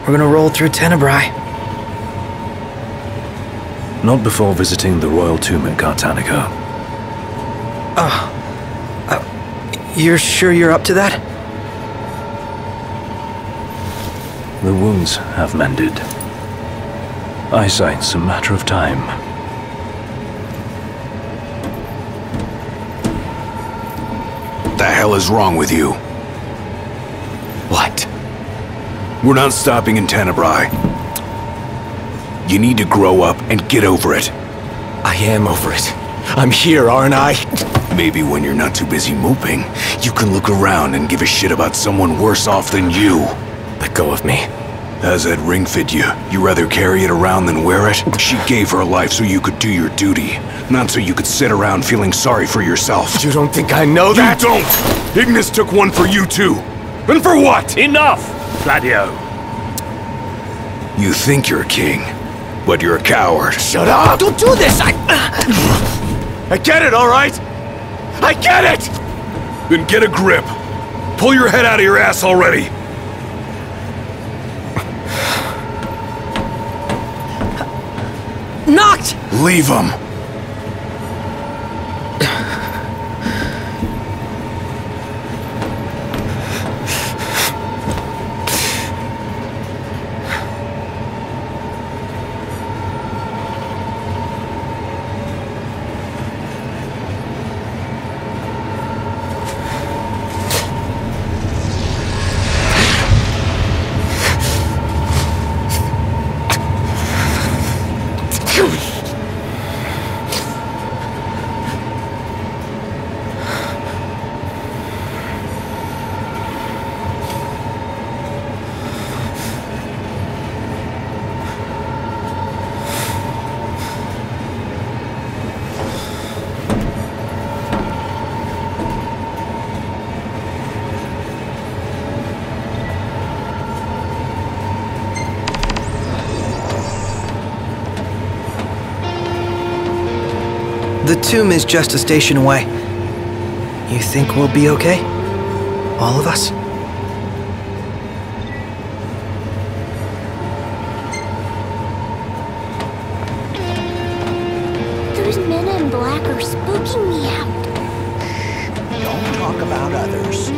we're gonna roll through Tenebrae. Not before visiting the royal tomb in Cartanica. You're sure you're up to that? The wounds have mended. Eyesight's a matter of time. The hell is wrong with you? What? We're not stopping in Tenebrae. You need to grow up and get over it. I am over it. I'm here, aren't I? Maybe when you're not too busy moping, you can look around and give a shit about someone worse off than you. Let go of me. How's that ring fit you? You rather carry it around than wear it? She gave her life so you could do your duty, not so you could sit around feeling sorry for yourself. You don't think I know that? You don't! Ignis took one for you too. And for what? Enough, Gladio. You think you're a king, but you're a coward. Shut up! Don't do this! I get it, all right? I get it! Then get a grip. Pull your head out of your ass already. Knocked! Leave him. The tomb is just a station away. You think we'll be okay? All of us? Those men in black are spooking me out. Don't talk about others.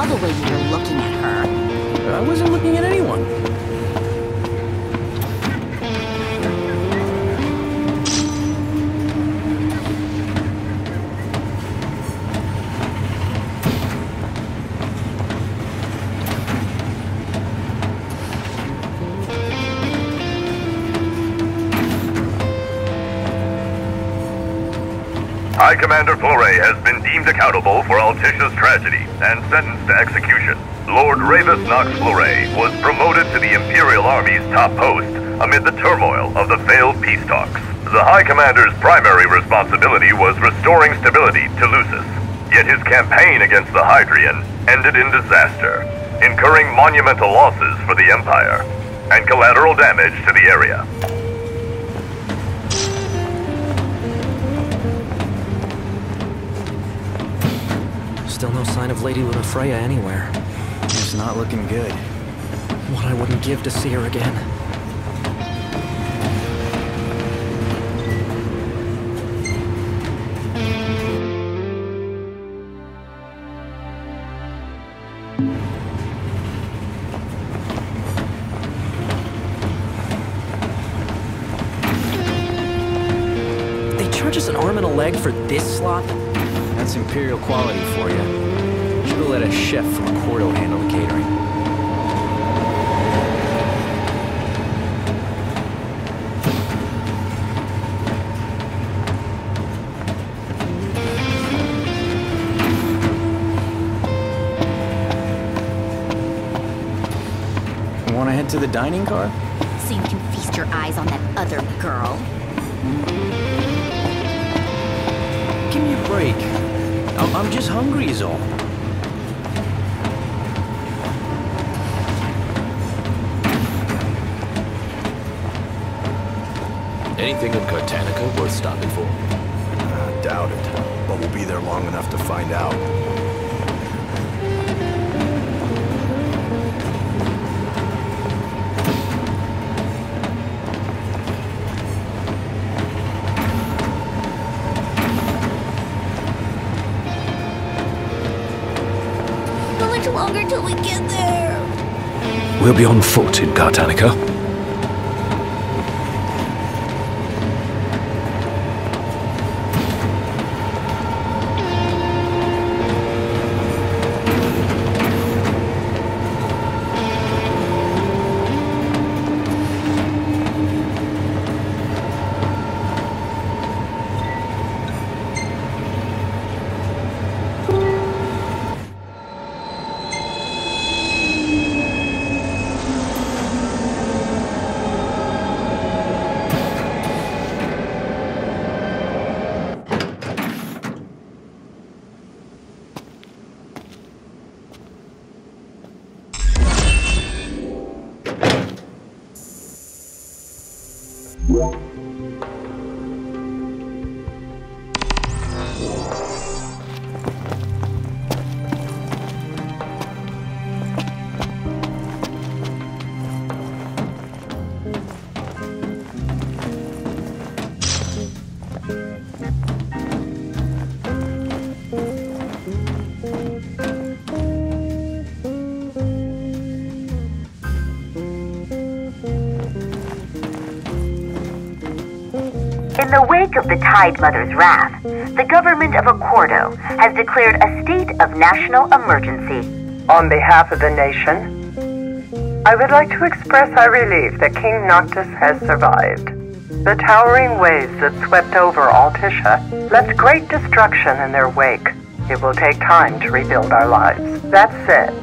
The way you were looking at her. I wasn't looking at anyone. High Commander Flore has been deemed accountable for Altisha's tragedy and sentenced to execution. Lord Ravis Nox Flore was promoted to the Imperial Army's top post amid the turmoil of the failed peace talks. The High Commander's primary responsibility was restoring stability to Lucis, yet his campaign against the Hydrian ended in disaster, incurring monumental losses for the Empire and collateral damage to the area. Still no sign of Lady Lunafreya anywhere. It's not looking good. What I wouldn't give to see her again. and a leg for this slop? That's Imperial quality for you. Should've let a chef from Cordo handle the catering. Wanna head to the dining car? So you can feast your eyes on that other girl. Give me a break. I'm just hungry is all. Anything in Cartanica worth stopping for? Doubt it, but we'll be there long enough to find out. How much longer till we get there? We'll be on foot in Cartanica. In the wake of the Tide Mother's wrath, the government of Accordo has declared a state of national emergency. On behalf of the nation, I would like to express our relief that King Noctis has survived. The towering waves that swept over Altisha left great destruction in their wake. It will take time to rebuild our lives. That said,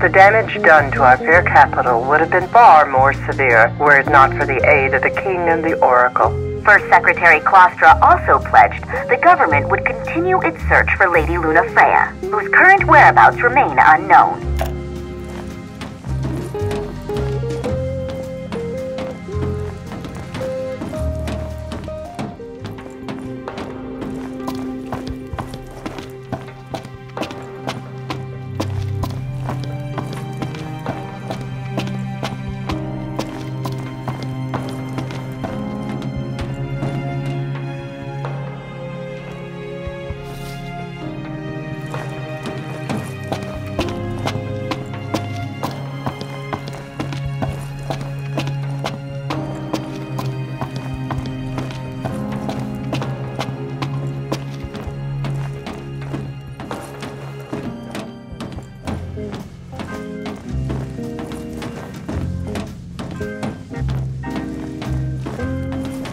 the damage done to our fair capital would have been far more severe were it not for the aid of the King and the Oracle. First Secretary Klostra also pledged the government would continue its search for Lady Luna Freya, whose current whereabouts remain unknown.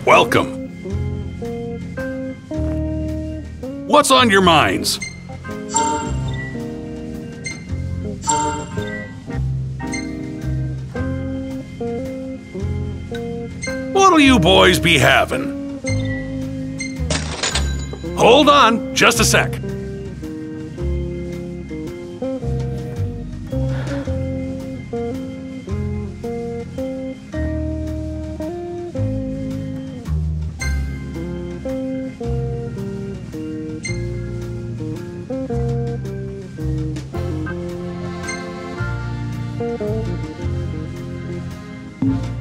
Welcome. What's on your minds? What'll you boys be having? Hold on, just a sec.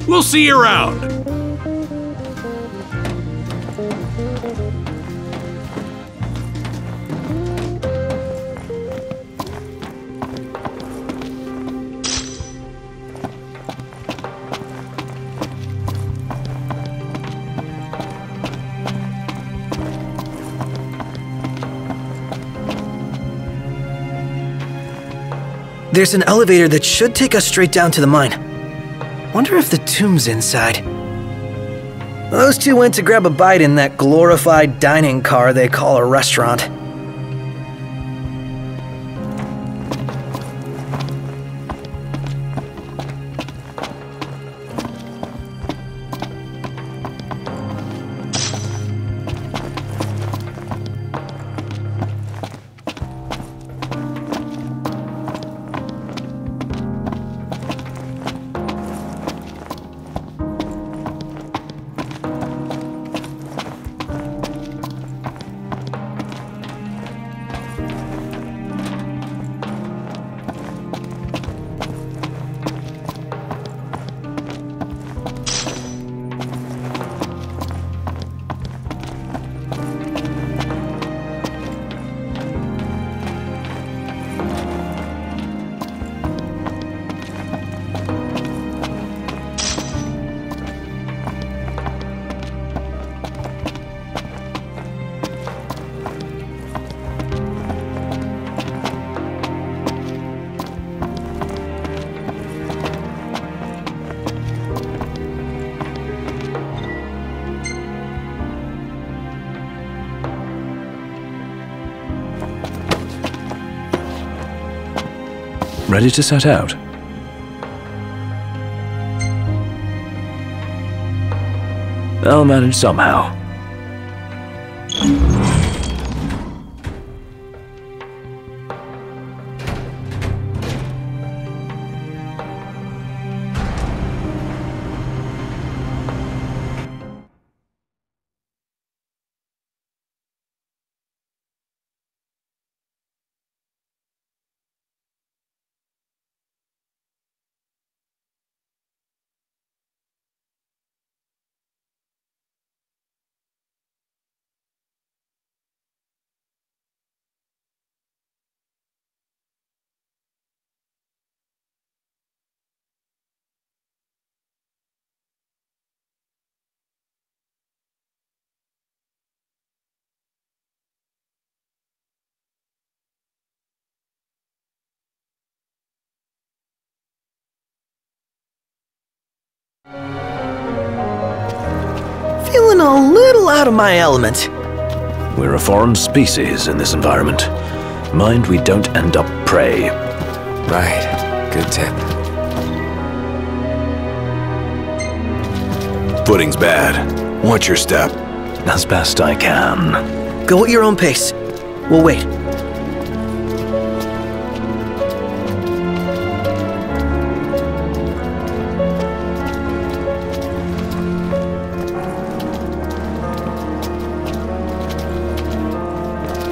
We'll see you around. There's an elevator that should take us straight down to the mine. Wonder if the tomb's inside. Those two went to grab a bite in that glorified dining car they call a restaurant. Ready to set out? I'll manage somehow. Feeling a little out of my element. We're a foreign species in this environment. Mind we don't end up prey. Right. Good tip. Footing's bad. Watch your step. As best I can. Go at your own pace. We'll wait.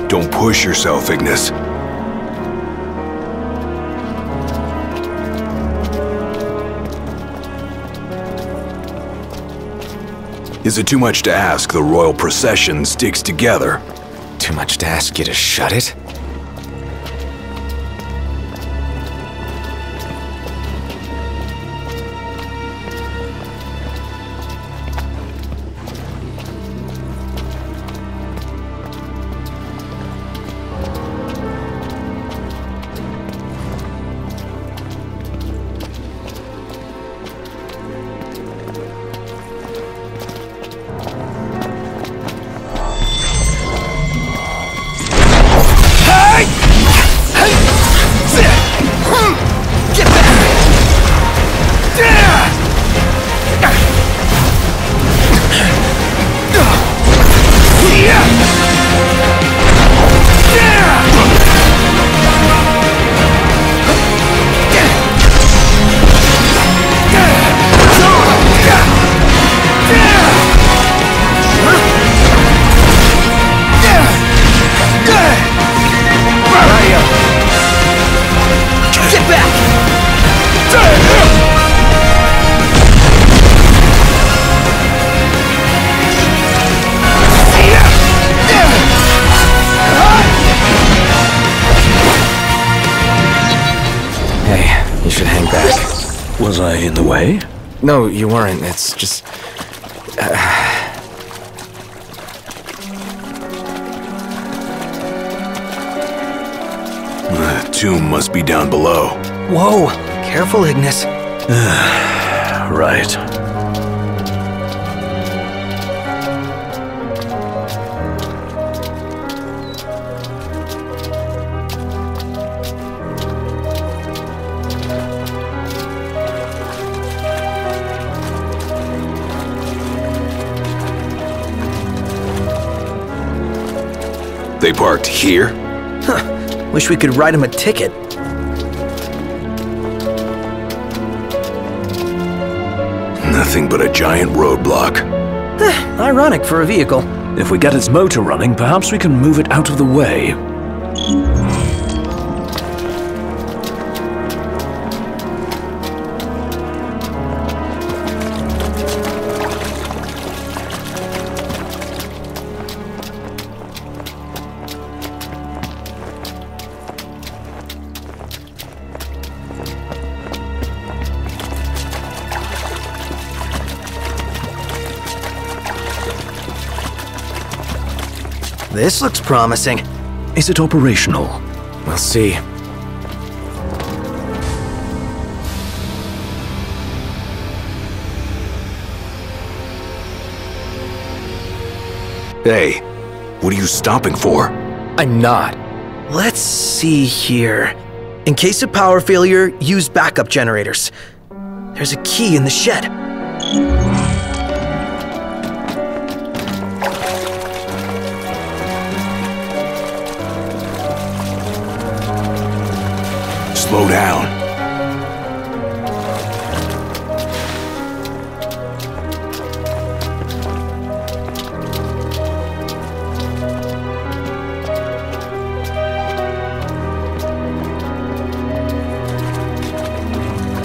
Don't push yourself, Ignis. Is it too much to ask the royal procession sticks together? Too much to ask you to shut it? Was I in the way? No, you weren't. It's just... tomb must be down below. Whoa, careful, Ignis. Right. They parked here? Huh. Wish we could write him a ticket. Nothing but a giant roadblock. Ironic for a vehicle. If we get its motor running, perhaps we can move it out of the way. This looks promising. Is it operational? We'll see. Hey, what are you stopping for? I'm not. Let's see here. In case of power failure, use backup generators. There's a key in the shed. Slow down.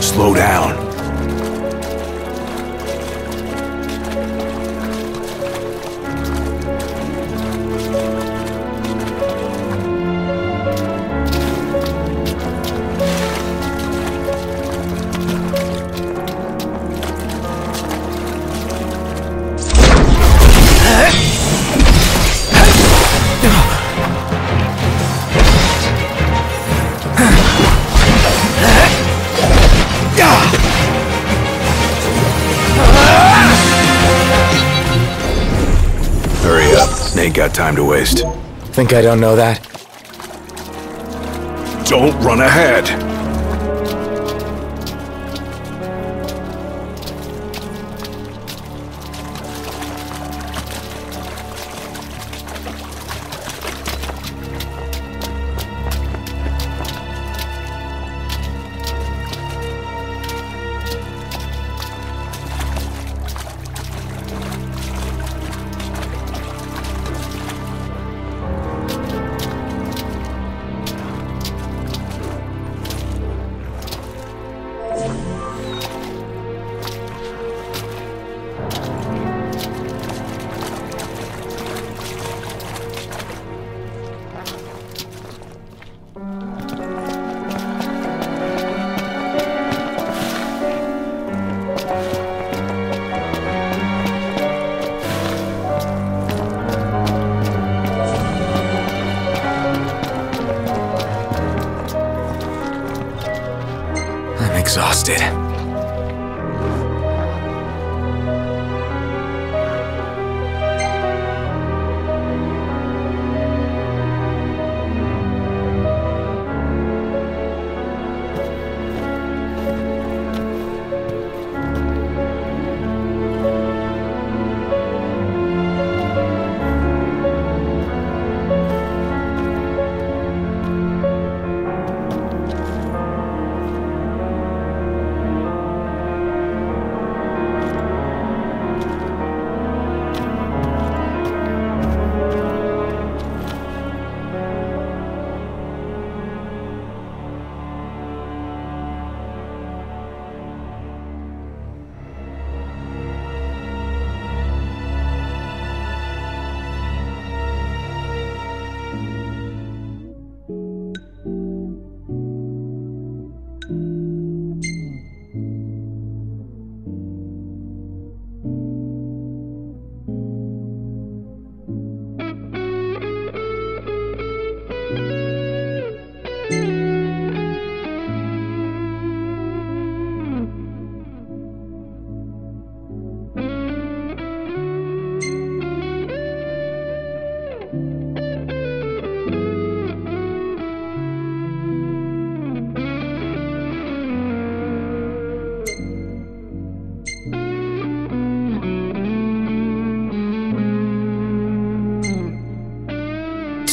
Slow down. Hurry up. Ain't got time to waste. Think I don't know that? Don't run ahead. Exhausted.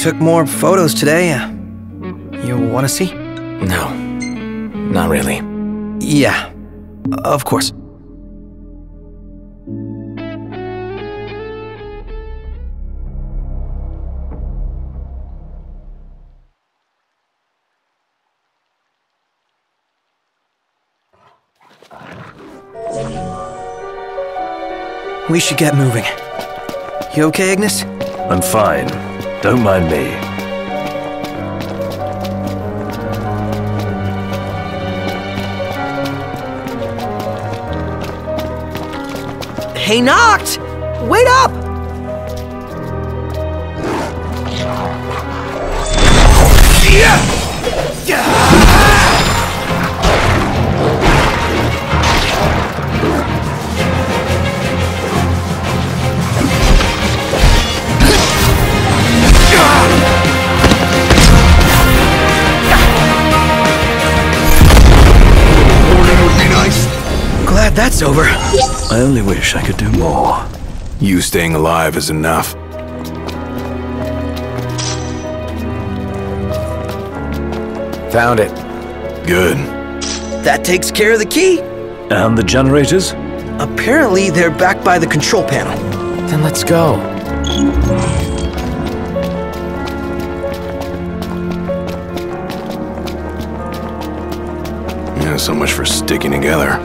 took more photos today. You want to see? No, not really. Yeah, of course. We should get moving. You okay, Ignis? I'm fine. Don't mind me. Hey, Noct! Wait up! Glad that's over. I only wish I could do more. You staying alive is enough. Found it. Good. That takes care of the key. And the generators? Apparently, they're back by the control panel. Then let's go. Yeah, so much for sticking together.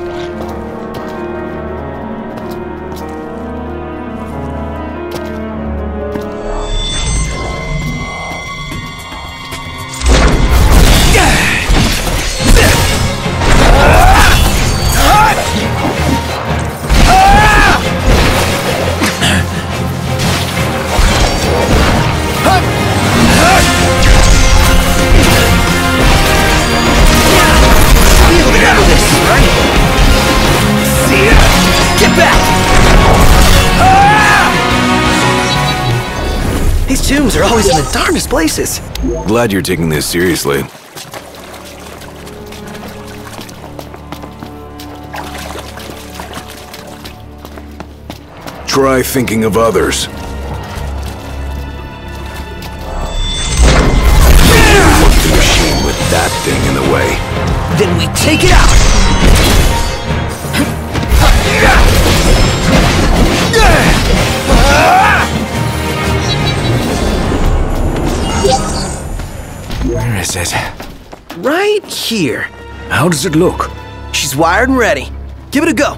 These tombs are always in the darndest places. Glad you're taking this seriously. Try thinking of others. Work the machine with that thing in the way. Then we take it out! Where is it? Right here. How does it look? She's wired and ready. Give it a go.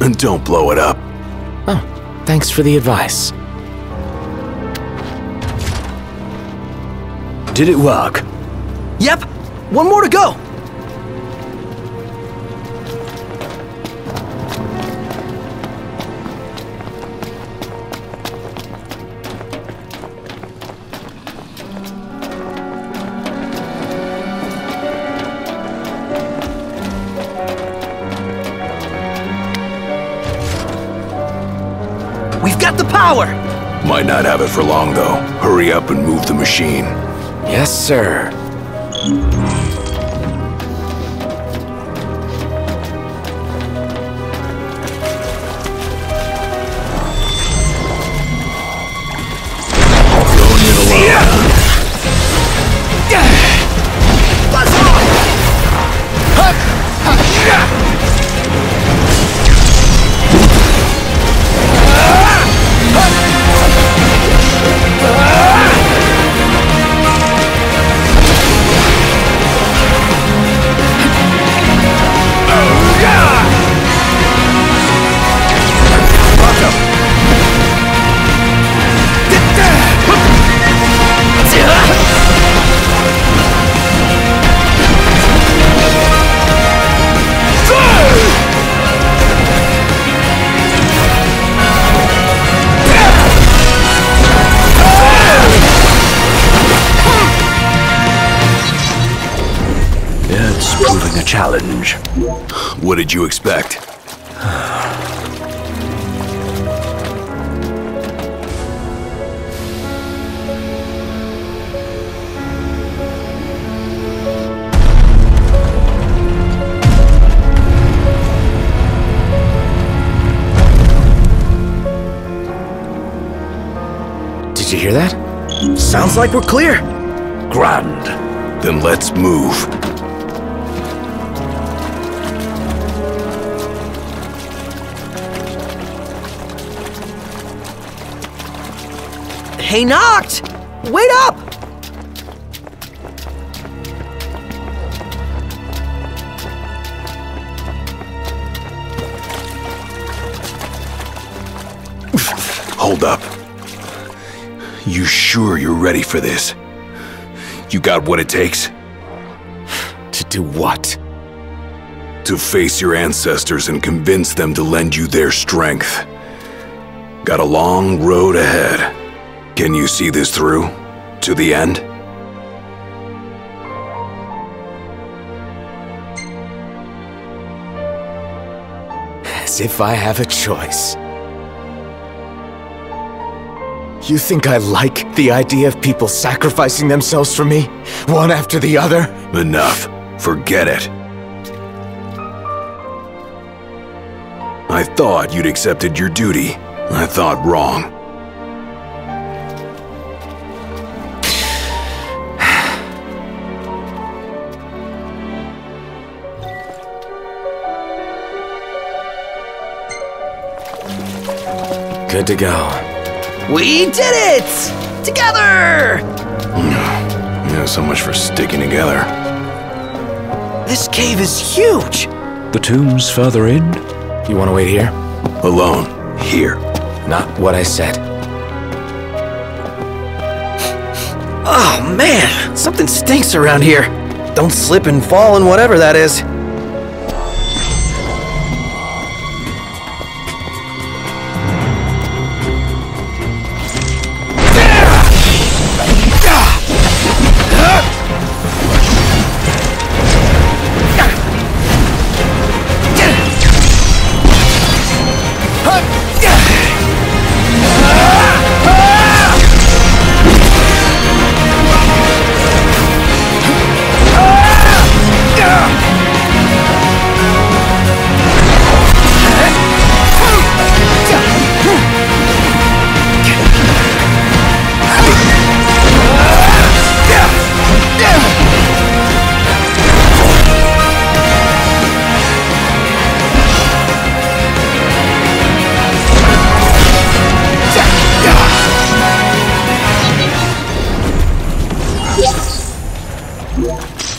And don't blow it up. Oh, thanks for the advice. Did it work? Yep. One more to go. We've got the power! Might not have it for long, though. Hurry up and move the machine. Yes, sir. Going it alone. Buzz It's proving a challenge. What did you expect? Did you hear that? Sounds like we're clear. Grand. Then let's move. Hey, Noct! Wait up! Hold up. You sure you're ready for this? You got what it takes? To do what? To face your ancestors and convince them to lend you their strength. Got a long road ahead. Can you see this through? To the end? As if I have a choice. You think I like the idea of people sacrificing themselves for me? One after the other? Enough. Forget it. I thought you'd accepted your duty. I thought wrong. Good to go. We did it! Together! Yeah, so much for sticking together. This cave is huge! The tomb's further in? You want to wait here? Alone. Here. Not what I said. Oh man, something stinks around here. Don't slip and fall and whatever that is.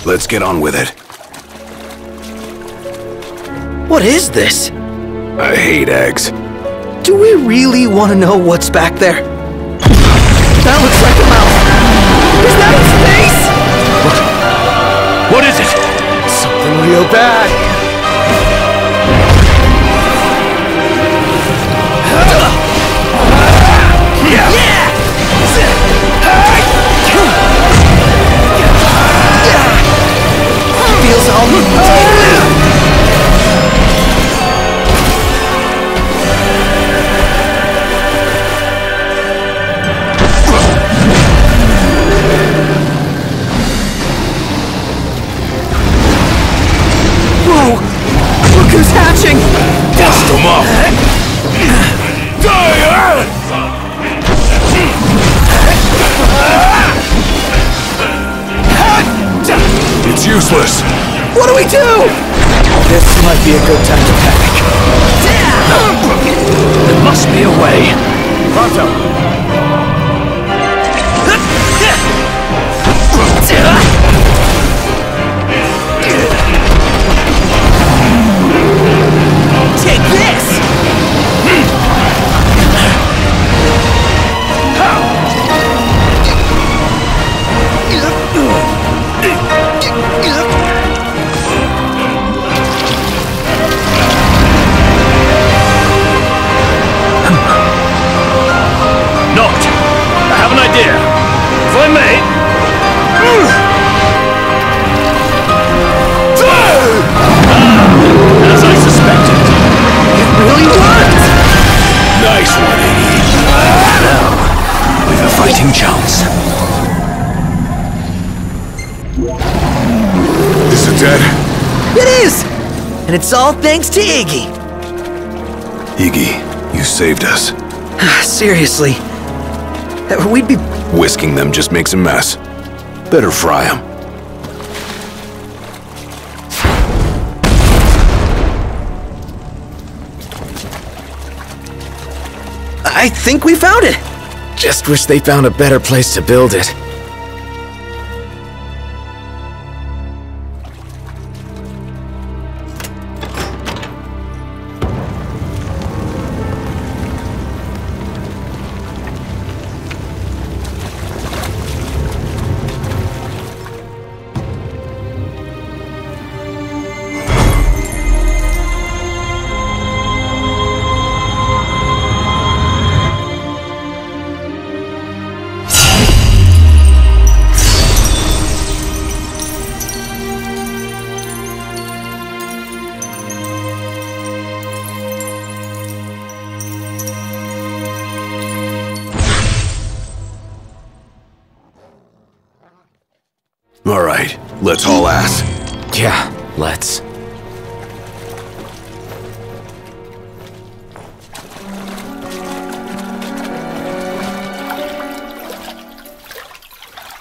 Let's get on with it. What is this? I hate eggs. Do we really want to know what's back there? That looks like a mouth. Is that its face? What is it? Something real bad. Feels all Whoa! Look who's hatching! Bust them up! It's useless! What do we do? This might be a good time to panic. There must be a way. Pronto! Take this! Noct, I have an idea. If I may... As I suspected. It really worked! Nice one, Iggy. Now, we've a fighting chance. Is it dead? It is! And it's all thanks to Iggy. Iggy, you saved us. Seriously. We'd be Whisking them just makes a mess. Better fry them. I think we found it! Just wish they found a better place to build it. All right, let's haul ass. Yeah, let's.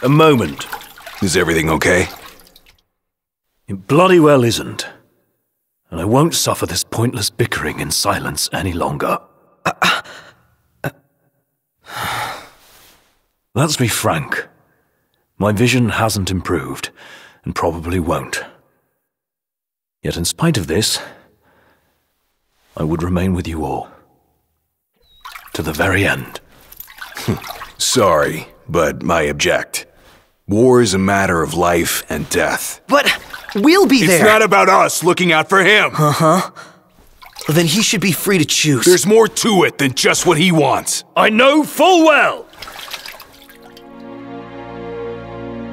A moment. Is everything okay? It bloody well isn't. And I won't suffer this pointless bickering in silence any longer. Let's be frank. My vision hasn't improved, and probably won't. Yet in spite of this, I would remain with you all. To the very end. Sorry, but I object. War is a matter of life and death. But we'll be there! It's not about us looking out for him! Uh-huh. Well, then he should be free to choose. There's more to it than just what he wants. I know full well!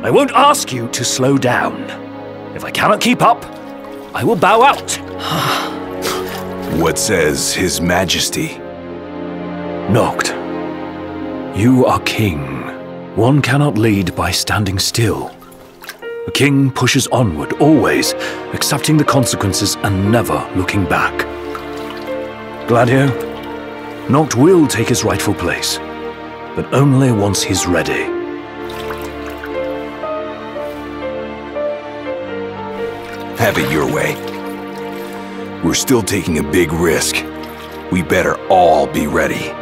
I won't ask you to slow down. If I cannot keep up, I will bow out. What says His Majesty? Noct, you are king. One cannot lead by standing still. A king pushes onward, always, accepting the consequences and never looking back. Gladio, Noct will take his rightful place, but only once he's ready. Have it your way. We're still taking a big risk. We better all be ready.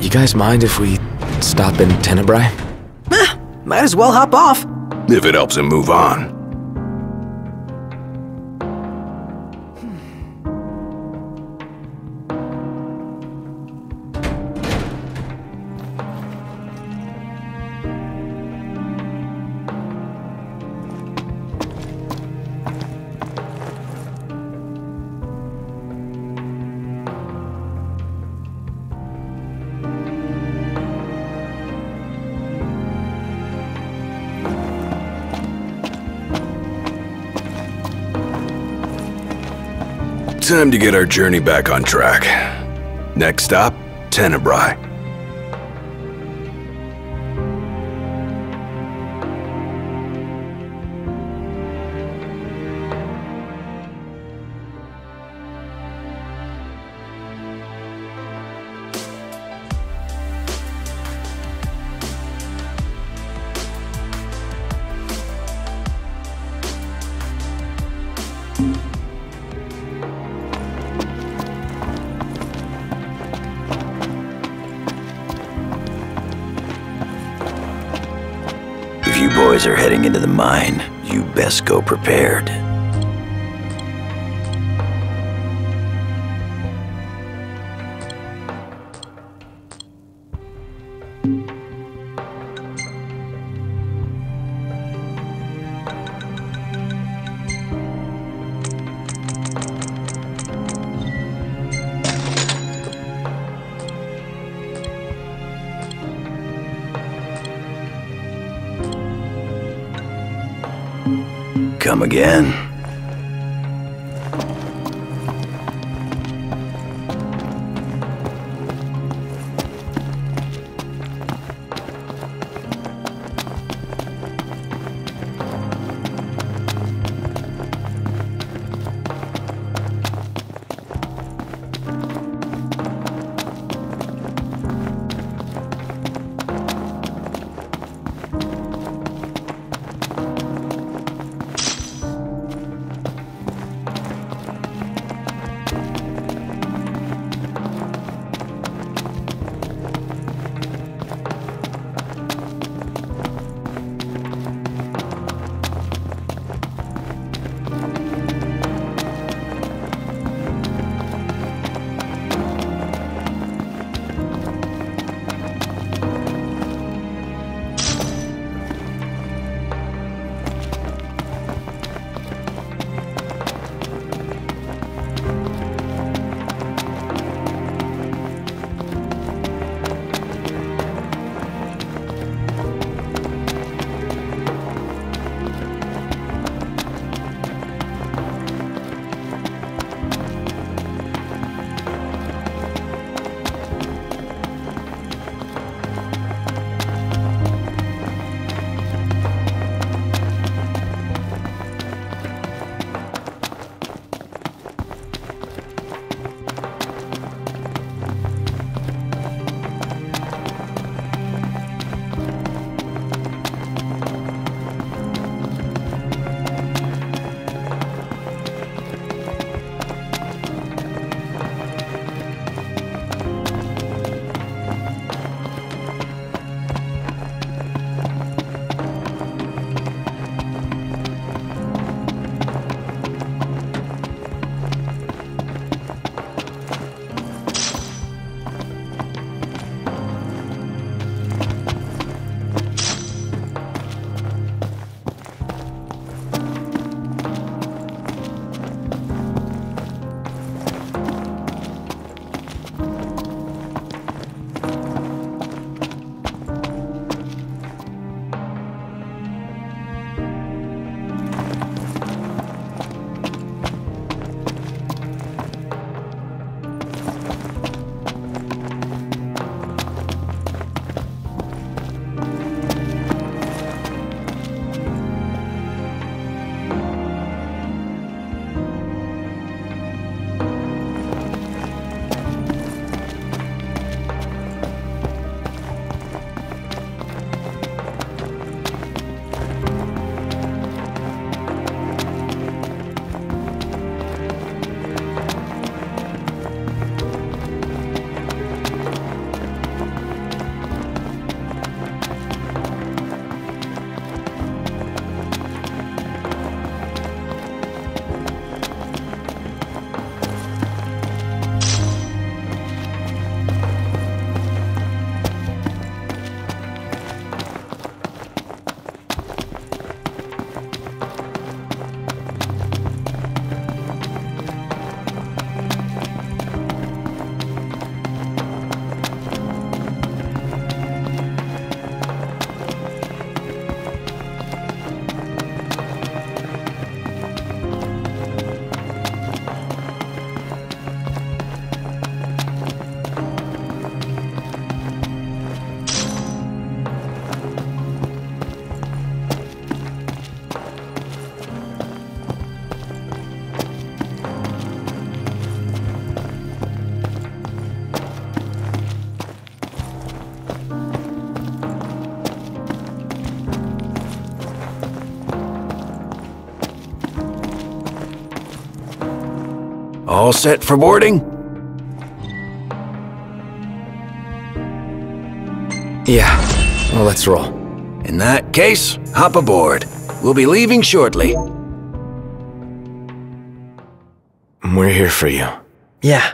You guys mind if we stop in Tenebrae? Might as well hop off. If it helps him move on. Time to get our journey back on track. Next stop, Tenebrae. If you boys are heading into the mine, you best go prepared. Come again? All set for boarding? Yeah, well, let's roll. In that case, hop aboard. We'll be leaving shortly. We're here for you. Yeah.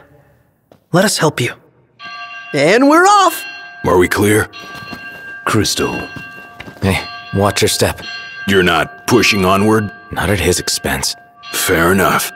Let us help you. And we're off! Are we clear? Crystal. Hey, watch your step. You're not pushing onward? Not at his expense. Fair enough.